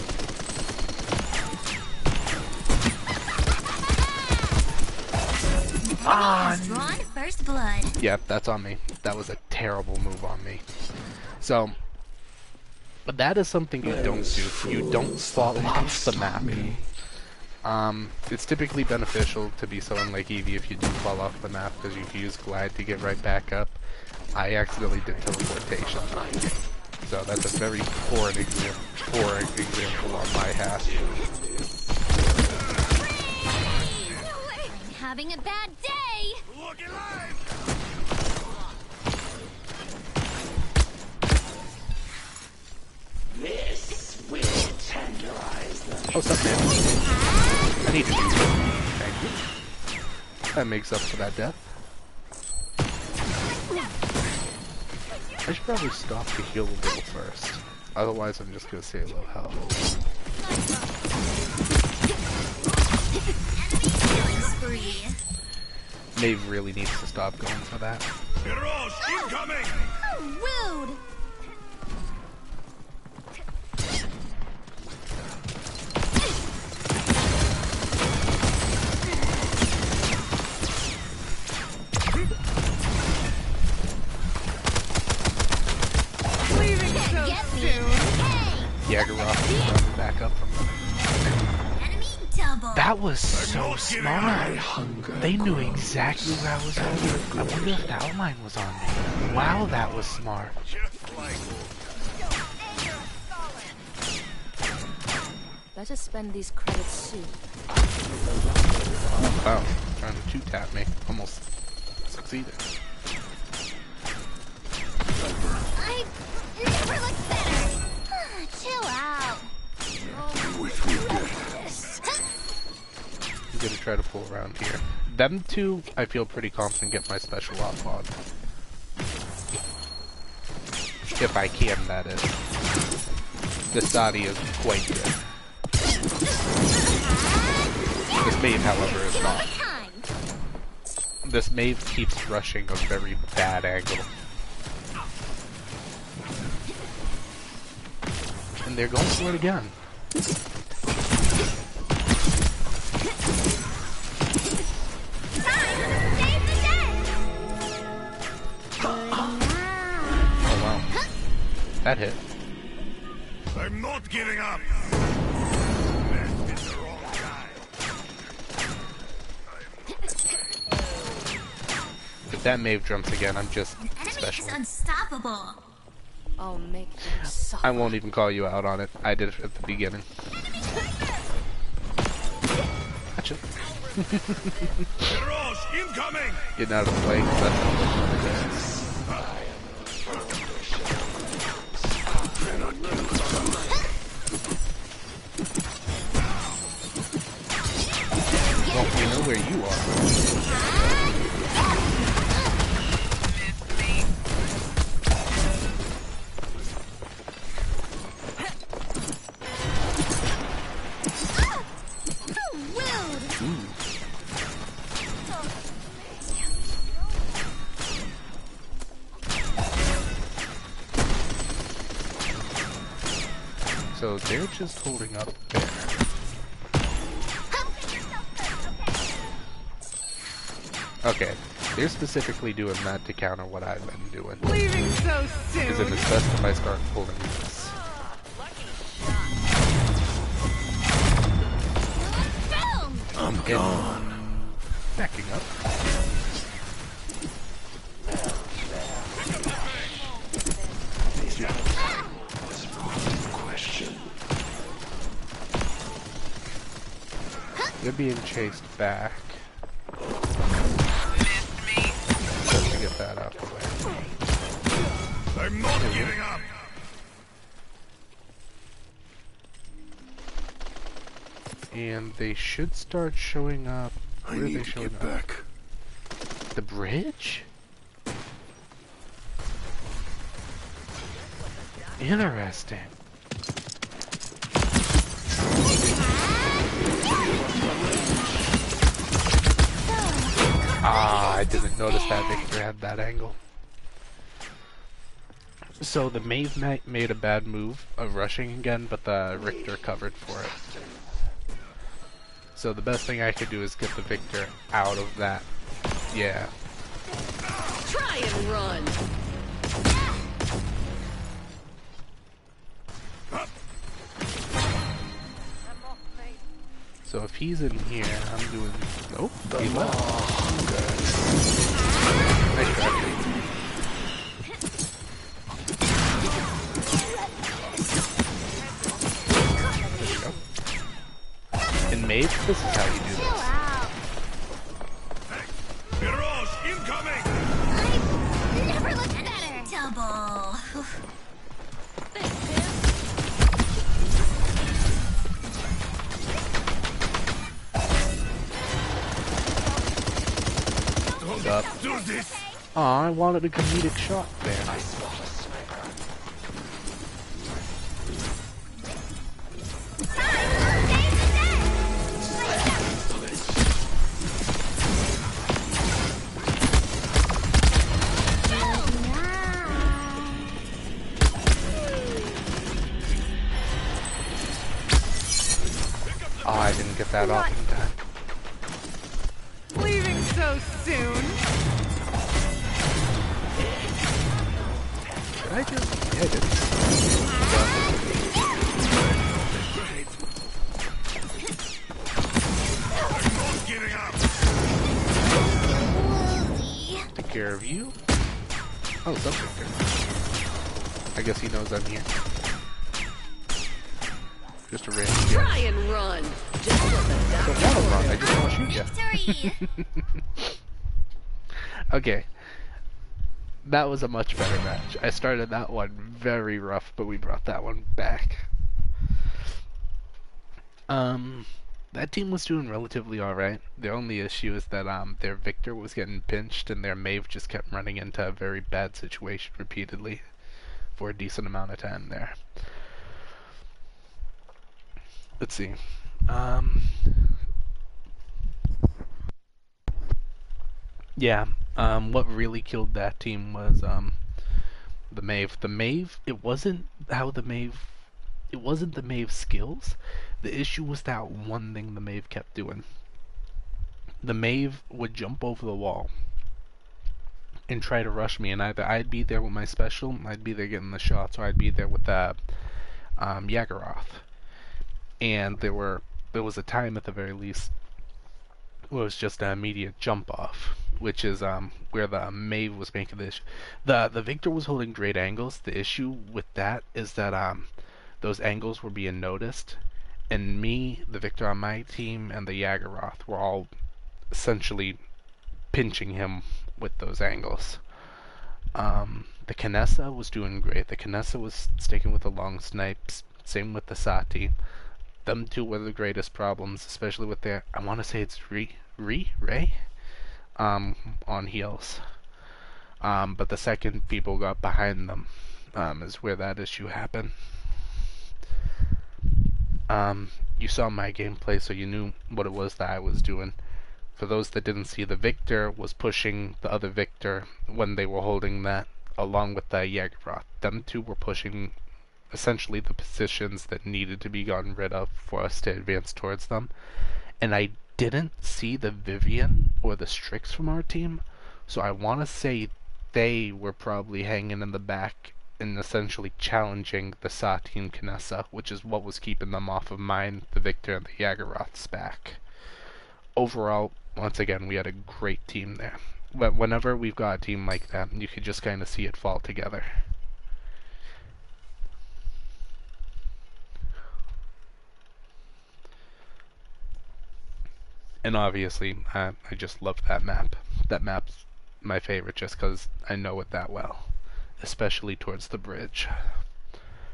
S2: Has drawn first blood.
S1: Yep, that's on me. That was a terrible move on me. So, but that is something you don't do. You don't fall off the map. It's typically beneficial to be someone like Eevee if you do fall off the map, because you can use glide to get right back up. I accidentally did teleportation. So that's a very poor example on my half.
S2: I'm having a bad day.
S4: Look alive!
S5: This will tenderize them.
S1: Oh, something. I need to do that. Thank you. That makes up for that death. I should probably stop to heal a little first. Otherwise, I'm just gonna stay low health. Maeve really needs to stop going for that.
S4: Heroes incoming!
S2: How rude!
S6: Leaving so
S2: Get me.
S6: soon.
S2: Hey!
S1: Jaggeroth running back up from
S2: Enemy double.
S1: that was so smart. They knew exactly where I was going. I wonder if the outline was on me. Wow, that was smart.
S4: Just like...
S7: Let us spend these credits soon.
S1: Oh, trying to two-tap me. Almost succeeded.
S2: I never looked better. Chill out.
S1: I'm gonna try to pull around here. Them two, I feel pretty confident get my special off on. If I can, that is. This Dottie is quite good. This Maeve, however, is not. This Maeve keeps rushing a very bad angle. And they're going for it again. Oh wow. That hit.
S4: I'm not giving up! Met with the wrong guy.
S1: If that Maeve jumps again, I'm just special.
S2: Enemy is unstoppable.
S7: I'll make them suffer.
S1: I won't even call you out on it. I did it at the beginning. Gotcha.
S4: Heroes incoming!
S1: Getting out of the way, 'cause that's not what it is. Well, we know where you are. So they're just holding up there. Okay, they're specifically doing that to counter what I've been doing.
S6: Leaving so
S1: Because
S6: soon.
S1: it is best if I start pulling this.
S2: Boom!
S5: I'm gone.
S1: Backing up.
S5: Question.
S1: They're being chased back. get that out the way.
S4: I'm not giving up.
S1: And they should start showing up.
S4: I
S1: Where are
S4: need
S1: they
S4: to
S1: showing
S4: get
S1: up?
S4: back.
S1: The bridge? Interesting. Ah, I didn't notice that Victor had that angle. So the Maeve made a bad move of rushing again, but the Richter covered for it. So the best thing I could do is get the Victor out of that. Yeah.
S7: Try and run.
S1: So if he's in here, I'm doing... Nope, he left. Nice try. There we go. In Mage, this is how you do this.
S4: Mirage incoming!
S2: I never looked better. Double.
S1: What's up?
S4: Do this!
S1: Aw, I wanted a comedic shot there. Oh, I didn't get that off in time.
S6: Leaving so soon.
S1: Did I just? Yeah, I did.
S4: I'm not giving up!
S1: Take care of you. Oh, it's up Victor. I guess he knows I'm here. Just a random guess.
S7: Try and run. Just let them
S1: I don't
S7: down.
S1: want to run, I just want to shoot you.
S2: Victory!
S1: Okay. That was a much better match. I started that one very rough, but we brought that one back. That team was doing relatively alright. The only issue is that their Victor was getting pinched and their Maeve just kept running into a very bad situation repeatedly for a decent amount of time there. Let's see. Yeah, what really killed that team was the Maeve. The Maeve, it wasn't the Maeve's skills. The issue was that one thing the Maeve kept doing. The Maeve would jump over the wall and try to rush me, and either I'd be there with my special, I'd be there getting the shots, or I'd be there with the Yagharoth. And there was a time at the very least where it was just an immediate jump off, which is where the Maeve was making this. The Victor was holding great angles. The issue with that is that those angles were being noticed, and me, the Victor on my team, and the Yagharoth were all essentially pinching him with those angles. The Kinessa was doing great. The Kinessa was sticking with the long snipes. Same with the Sati. Them two were the greatest problems, especially with their, I want to say it's Ray? On heals. But the second people got behind them, is where that issue happened. You saw my gameplay, so you knew what it was that I was doing. For those that didn't see, the Victor was pushing the other Victor when they were holding that, along with the Yagharoth. Them two were pushing essentially the positions that needed to be gotten rid of for us to advance towards them. And I didn't see the Vivian or the Strix from our team, so I want to say they were probably hanging in the back and essentially challenging the Sati and Kinessa, which is what was keeping them off of mine, the Victor, and the Yagharoth's back. Overall, once again, we had a great team there. But whenever we've got a team like that, you could just kind of see it fall together. And obviously, I just love that map. That map's my favorite just because I know it that well, especially towards the bridge.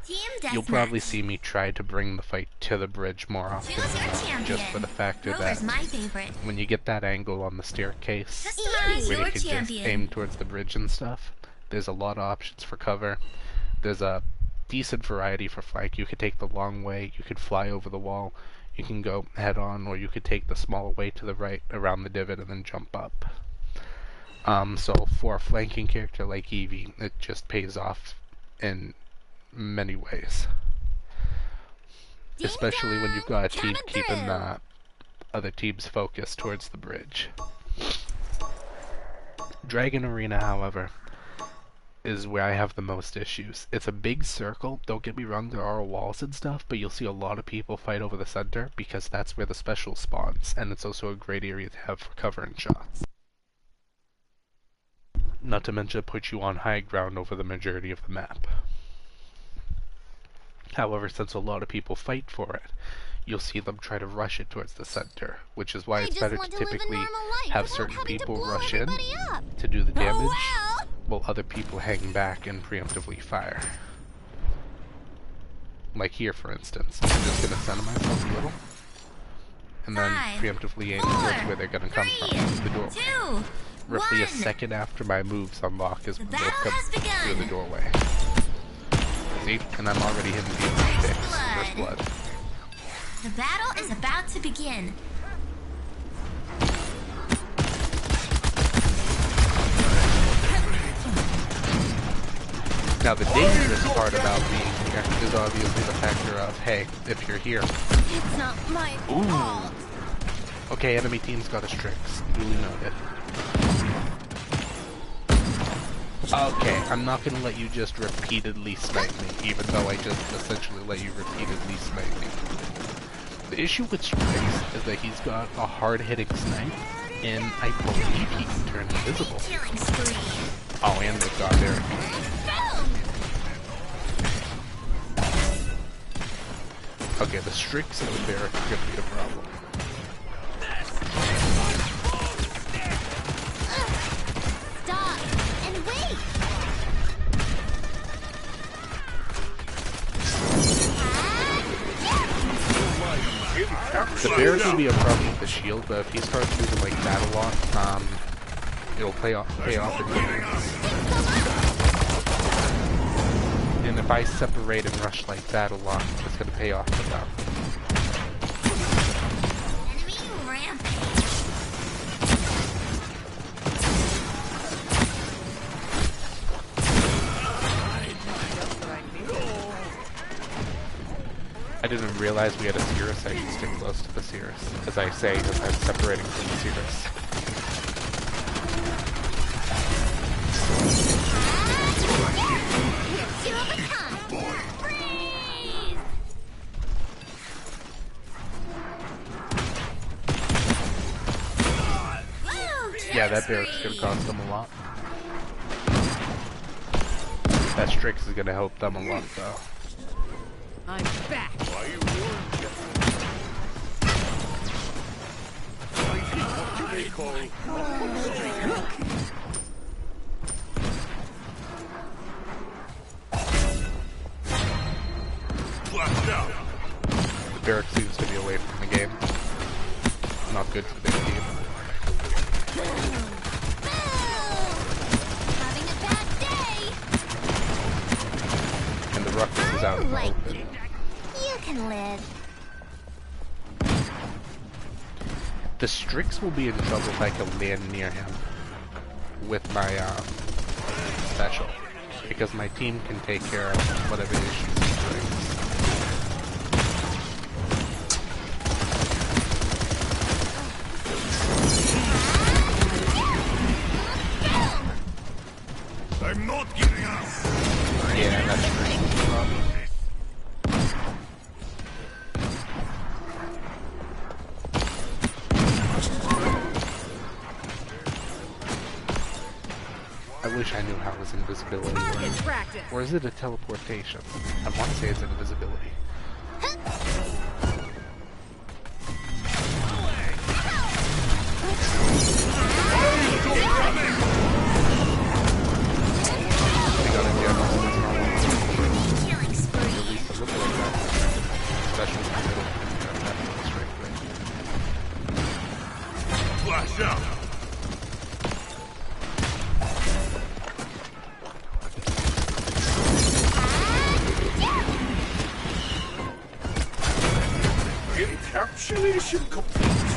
S2: Team
S1: You'll probably
S2: deathmatch.
S1: see me try to bring the fight to the bridge more often,
S2: Choose your champion.
S1: just for the factor
S2: Rover's
S1: that
S2: my favorite.
S1: when you get that angle on the staircase,
S2: Customize
S1: where
S2: your
S1: you can
S2: champion.
S1: just aim towards the bridge and stuff, there's a lot of options for cover. There's a decent variety for flank. You could take the long way, you could fly over the wall, you can go head on, or you could take the small way to the right around the divot and then jump up. So for a flanking character like Eevee, it just pays off in many ways. Especially when you've got a team keeping the other teams focused towards the bridge. Dragon Arena, however, is where I have the most issues. It's a big circle, don't get me wrong, there are walls and stuff, but you'll see a lot of people fight over the center because that's where the special spawns, and it's also a great area to have for cover and shots. Not to mention it puts you on high ground over the majority of the map. However, since a lot of people fight for it, you'll see them try to rush it towards the center, which is why it's better to typically have certain people rush in to do the damage, while other people hang back and preemptively fire. Like here, for instance. I'm just going to center myself a little, and then preemptively aim towards where they're going to come from, the doorway. Roughly a second after my moves unlock is when they'll come through the doorway. See? And I'm already hitting the first blood.
S2: The battle is about to begin.
S1: Now the dangerous part about being here is obviously the factor of, hey, if you're here.
S2: It's not my fault.
S1: Okay, enemy team's got a Strix. Duly noted. Okay, I'm not gonna let you just repeatedly snipe me, even though I just essentially let you repeatedly snipe me. The issue with Strix is that he's got a hard-hitting snipe, and I believe he can turn invisible. Oh, and they've got Eric. Okay, the Strix and the Barrack are gonna be a problem.
S2: Stop and wait.
S1: The Barrack will be a problem with the shield, but if he starts moving like that a lot, it'll pay off in dividends. And if I separate and rush like that a lot, it's gonna pay off for them.
S2: Enemy rampage.
S1: I didn't realize we had a Cirrus. I should stick close to the Cirrus, as I say, as I'm separating from the Cirrus. Yeah, that Barrack's gonna cost them a lot. That Strix is gonna help them a lot, though.
S6: I'm back.
S1: The Barrack seems to be away from the game. Not good for their team.
S2: Having a bad day.
S1: And the Ruckus is out in the open.
S2: You can live.
S1: The Strix will be in trouble if I can land near him with my special, because my team can take care of whatever issues he brings.
S4: I'm not giving up.
S1: Yeah, that's right. I wish I knew how his invisibility works. Or is it a teleportation? I want to say it's invisibility.
S4: Flash out. Encapsulation complete.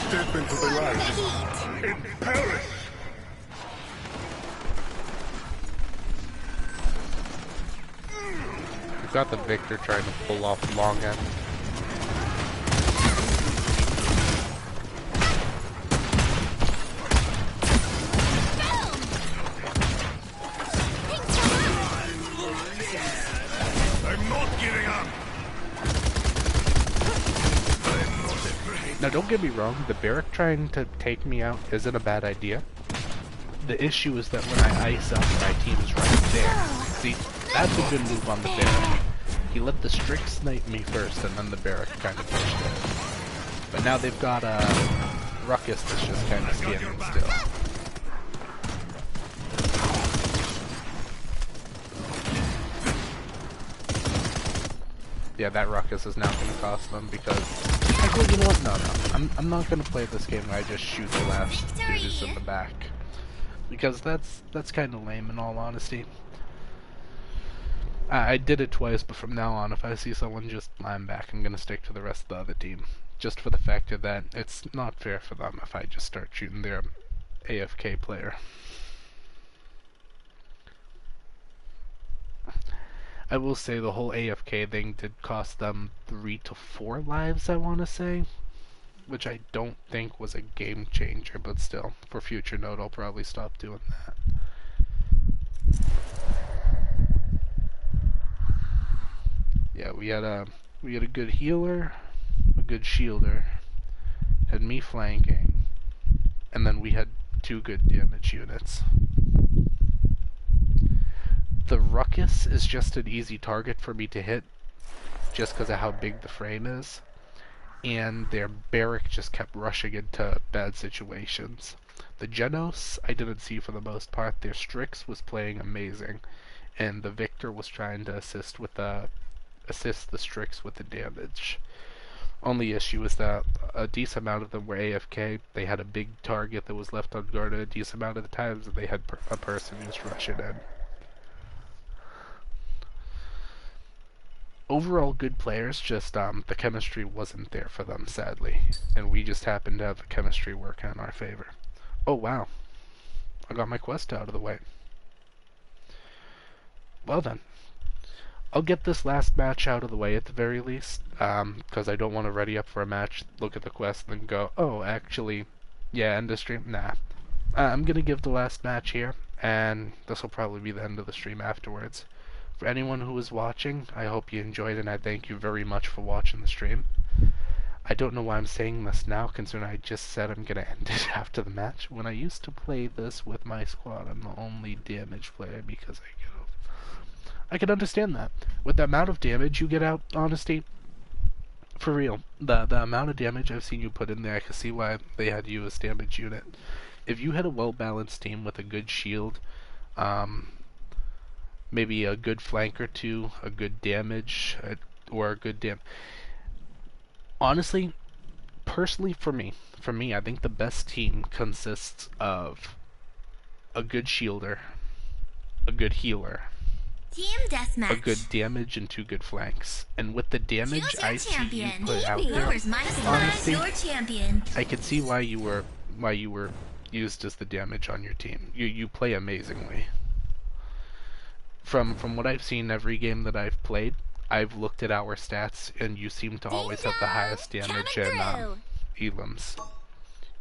S4: Step into the light. In Paris.
S1: We've got the Victor trying to pull off long end.
S4: I'm not giving up.
S1: Now don't get me wrong, the Barrack trying to take me out isn't a bad idea. The issue is that when I ice up, my team's right there. See, that's a good move on the Barrack. He let the Strix snipe me first, and then the Barrack kind of pushed it. But now they've got a Ruckus that's just kind of standing still. Yeah, that Ruckus is now going to cost them because... Actually, you know what? No. I'm not going to play this game where I just shoot the last dudes in the back. Because that's kind of lame in all honesty. I did it twice, but from now on, if I see someone just lying back, I'm going to stick to the rest of the other team. Just for the factor that it's not fair for them if I just start shooting their AFK player. I will say the whole AFK thing did cost them 3 to 4 lives, I want to say. Which I don't think was a game changer, but still, for future note, I'll probably stop doing that. Yeah, we had a good healer, a good shielder, had me flanking, and then we had 2 good damage units. The Ruckus is just an easy target for me to hit, just because of how big the frame is. And their Barrack just kept rushing into bad situations. The Genos, I didn't see for the most part. Their Strix was playing amazing, and the Victor was trying to assist the Strix with the damage. Only issue is that a decent amount of them were AFK. They had a big target that was left unguarded a decent amount of the times, and they had a person just rushing in. Overall good players, just the chemistry wasn't there for them, sadly. And we just happened to have the chemistry work in our favor. Oh wow. I got my quest out of the way. Well then. I'll get this last match out of the way at the very least, because I don't want to ready up for a match, look at the quest, and then go, oh, actually, yeah, end of stream? Nah. I'm gonna give the last match here, and this will probably be the end of the stream afterwards. For anyone who was watching, I hope you enjoyed, and I thank you very much for watching the stream. I don't know why I'm saying this now, considering I just said I'm gonna end it after the match. When I used to play this with my squad, I'm the only damage player because I can understand that. With the amount of damage you get out, honesty, for real, the amount of damage I've seen you put in there, I can see why they had you as damage unit. If you had a well-balanced team with a good shield, maybe a good flank or two, a good damage, or a good honestly, personally for me, I think the best team consists of a good shielder, a good healer,
S2: Team deathmatch.
S1: a good damage, and 2 good flanks. And with the damage
S2: Choose your
S1: I see you
S2: champion.
S1: put out there,
S2: Whoever's minus
S1: honestly,
S2: your champion.
S1: I can see why you were used as the damage on your team. You play amazingly. From what I've seen every game that I've played, I've looked at our stats, and you seem to always have the highest damage and elims.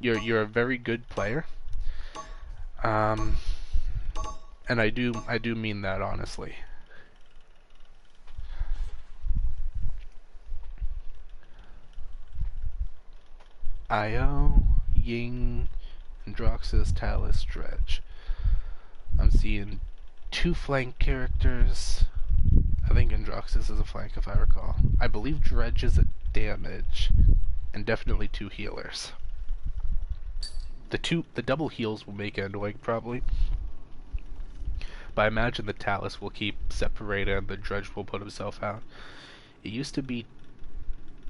S1: You're a very good player, and I do mean that honestly. Io, Ying, Androxus, Talus, Dredge. I'm seeing 2 flank characters. I think Androxus is a flank if I recall. I believe Dredge is a damage, and definitely 2 healers. The double heals will make it annoying probably, but I imagine the Talus will keep separated and the Dredge will put himself out. It used to be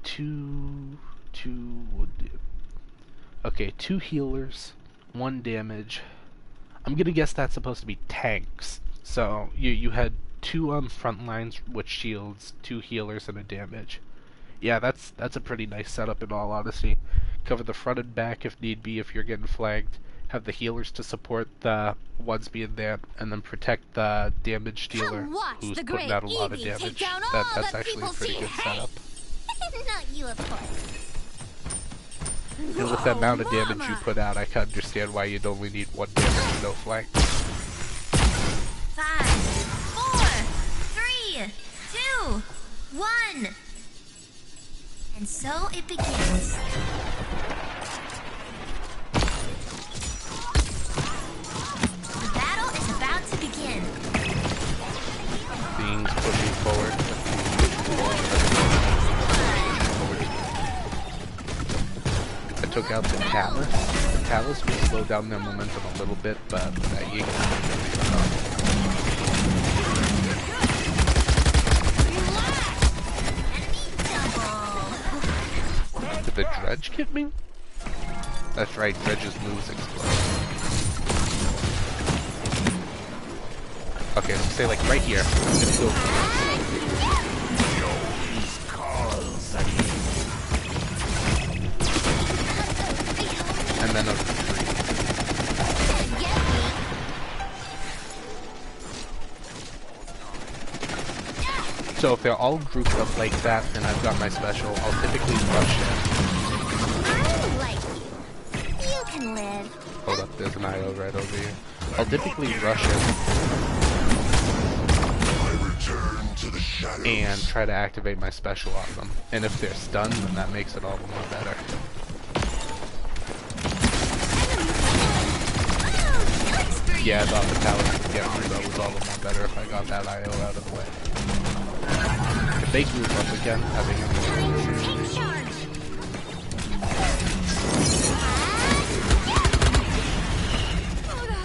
S1: two healers, 1 damage. I'm gonna guess that's supposed to be tanks. So you had 2 front lines with shields, 2 healers, and a damage. Yeah, that's a pretty nice setup in all honesty. Cover the front and back if need be if you're getting flagged. Have the healers to support the ones being there, and then protect the damage dealer who's putting out a lot of damage. That's actually a pretty good setup.
S2: Not you, of course.
S1: And with the amount of damage you put out, I can understand why you'd only need 1 damage and no flank.
S2: 5, 4, 3, 2, 1. And so it begins. The battle is about to begin.
S1: Beings pushing forward. I took out the Talus. The Talus will slow down their momentum a little bit, but that Ying Did the Dredge get me? That's right, Dredge's moves explode. Okay, so say like right here. I'm gonna go. And then a So if they're all grouped up like that and I've got my special, I'll typically rush in.
S2: I like you. You can live.
S1: Hold up, there's an IO right over here. I'll typically rush in and try to activate my special on them. And if they're stunned, then that makes it all the more better. Yeah, I thought the Talus would get me, but it was all the more better if I got that IO out of the way. If they group up again, having a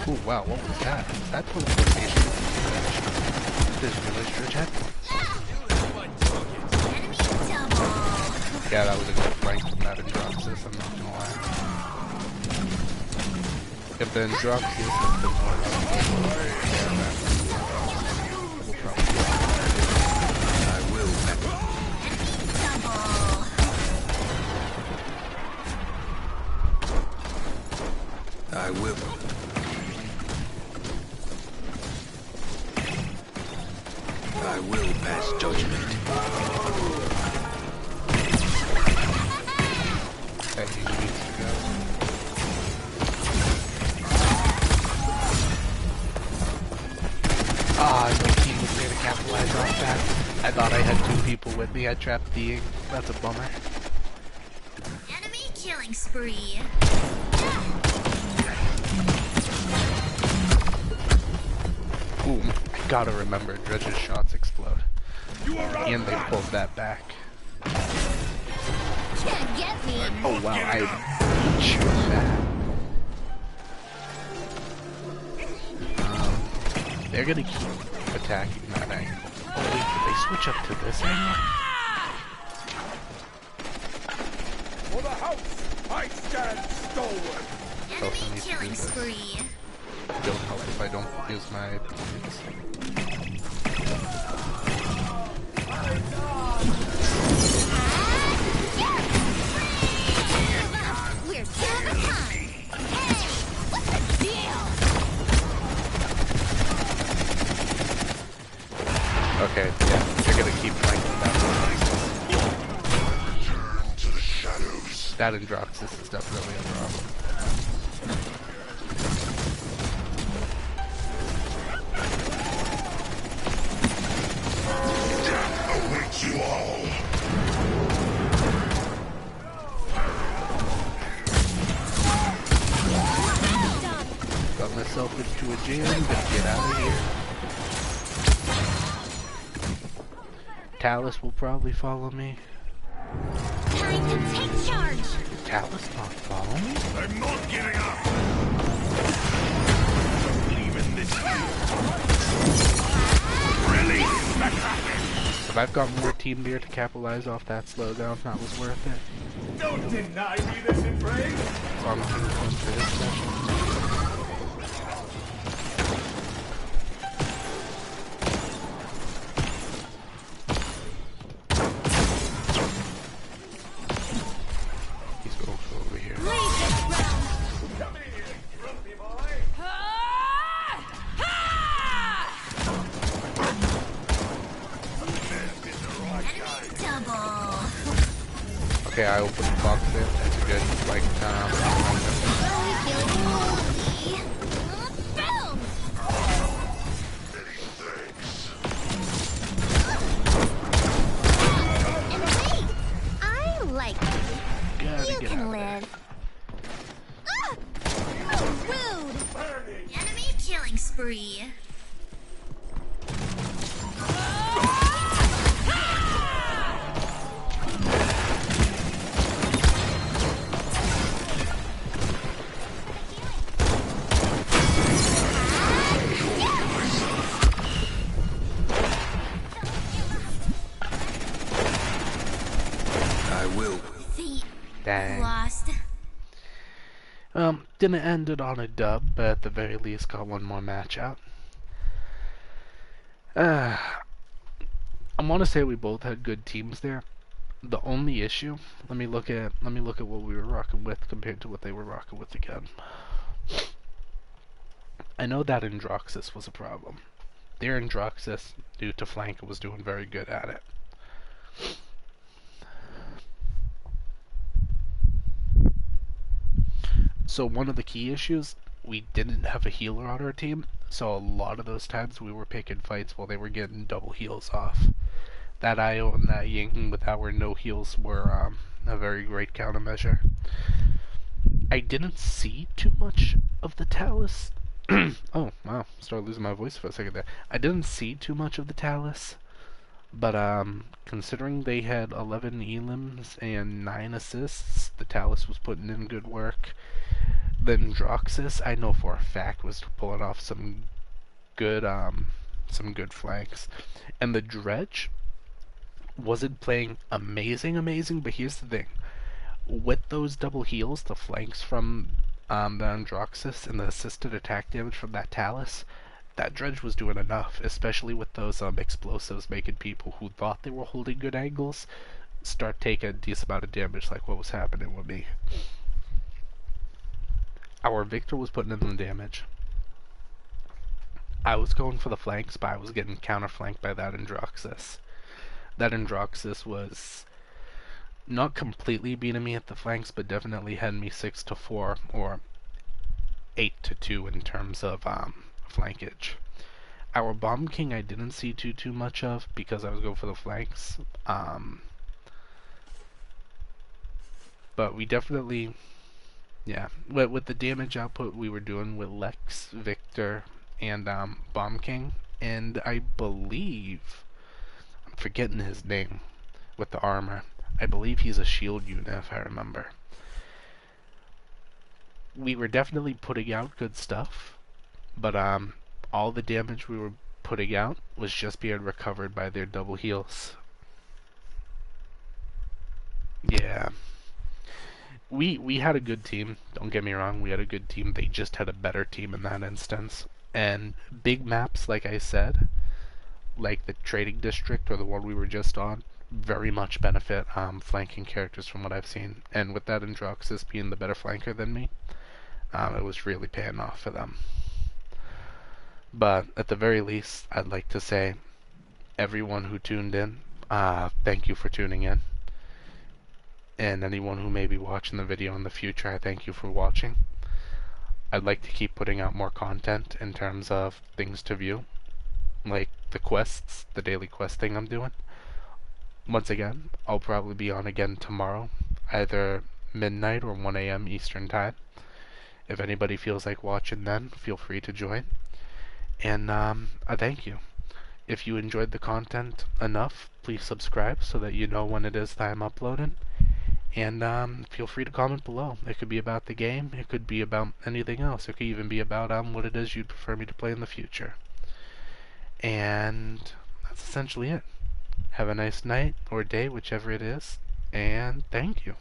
S1: Ooh, wow, what was that? Is that teleportation? Didn't realize Dredge had one. Yeah, that was a good flank from that Androxus, I'm not gonna lie. If the Androxus is the more
S5: I will. I will pass judgment.
S1: that he needs to go. Ah, no team was there to capitalize off that. I thought I had 2 people with me. I trapped the Ing. That's a bummer.
S2: Enemy killing spree.
S1: Ooh, I gotta remember, Dredge's shots explode. And they pulled that back.
S2: Can't get me.
S1: Oh wow, I sure that. They're gonna keep attacking that angle. Oh wait, did they switch up to this angle?
S4: For the house, I stand stalwart.
S2: Enemy killing spree.
S1: Don't help if I don't use my points.
S2: We're two of a kind. Hey, what's the deal?
S1: Okay, yeah, they're gonna keep flanking that one.
S4: Return to the shadows.
S1: That Androxus is definitely a problem.
S4: Awaits you all.
S1: Got myself into a jam, gonna get out of here. Talus will probably follow me.
S2: Time to take charge.
S1: Talus not follow me?
S4: I'm not giving up. Believe in this field. Release the kraken.
S1: If I've got more team gear to capitalize off that slowdown, that was worth it.
S4: Don't deny me this embrace!
S1: So I'm 100% for this session. He's going for over here.
S4: Come here, grumpy boy!
S2: Double.
S1: Okay, I opened the box there. That's a good, like,
S2: Boom! And wait! I like you.
S1: gotta
S2: You
S1: get
S2: can
S1: out of
S2: live. Oh, rude! Enemy killing spree.
S5: I will.
S2: See,
S1: Dang.
S2: lost.
S1: Didn't end it on a dub, but at the very least got one more match out. I want to say we both had good teams there. The only issue, let me look at what we were rocking with compared to what they were rocking with again. I know that Androxus was a problem. Their Androxus, due to flank, was doing very good at it. So one of the key issues, we didn't have a healer on our team, so a lot of those times we were picking fights while they were getting double heals off. That Io and that Ying with our no heals were a very great countermeasure. I didn't see too much of the Talus. Oh, wow, started losing my voice for a second there. I didn't see too much of the Talus, but considering they had 11 elims and 9 assists, the Talus was putting in good work. Then Droxus, I know for a fact, was pulling off some good flanks. And the Dredge wasn't playing amazing, but here's the thing. With those double heals, the flanks from the Androxus and the assisted attack damage from that Talus, that Dredge was doing enough, especially with those explosives making people who thought they were holding good angles start taking a decent amount of damage like what was happening with me. Our Victor was putting in the damage. I was going for the flanks, but I was getting counter-flanked by that Androxus. That Androxus was not completely beating me at the flanks, but definitely had me 6-4 or 8-2 in terms of flankage. Our Bomb King I didn't see too much of because I was going for the flanks. But we definitely, yeah, with the damage output we were doing with Lex, Victor, and Bomb King, and I believe, I'm forgetting his name with the armor. I believe he's a shield unit if I remember. We were definitely putting out good stuff, but all the damage we were putting out was just being recovered by their double heals. Yeah. We had a good team, don't get me wrong, we had a good team. They just had a better team in that instance. And big maps, like I said, like the trading district or the one we were just on, very much benefit flanking characters from what I've seen. And with that Androxus being the better flanker than me, it was really paying off for them. But at the very least, I'd like to say, everyone who tuned in, thank you for tuning in. And anyone who may be watching the video in the future, I thank you for watching. I'd like to keep putting out more content in terms of things to view, like the quests, the daily quest thing I'm doing. Once again, I'll probably be on again tomorrow, either midnight or 1 a.m. Eastern Time. If anybody feels like watching then, feel free to join. And I thank you. If you enjoyed the content enough, please subscribe so that you know when it is that I'm uploading. And feel free to comment below. It could be about the game, it could be about anything else. It could even be about what it is you'd prefer me to play in the future. And that's essentially it. Have a nice night or day, whichever it is, and thank you.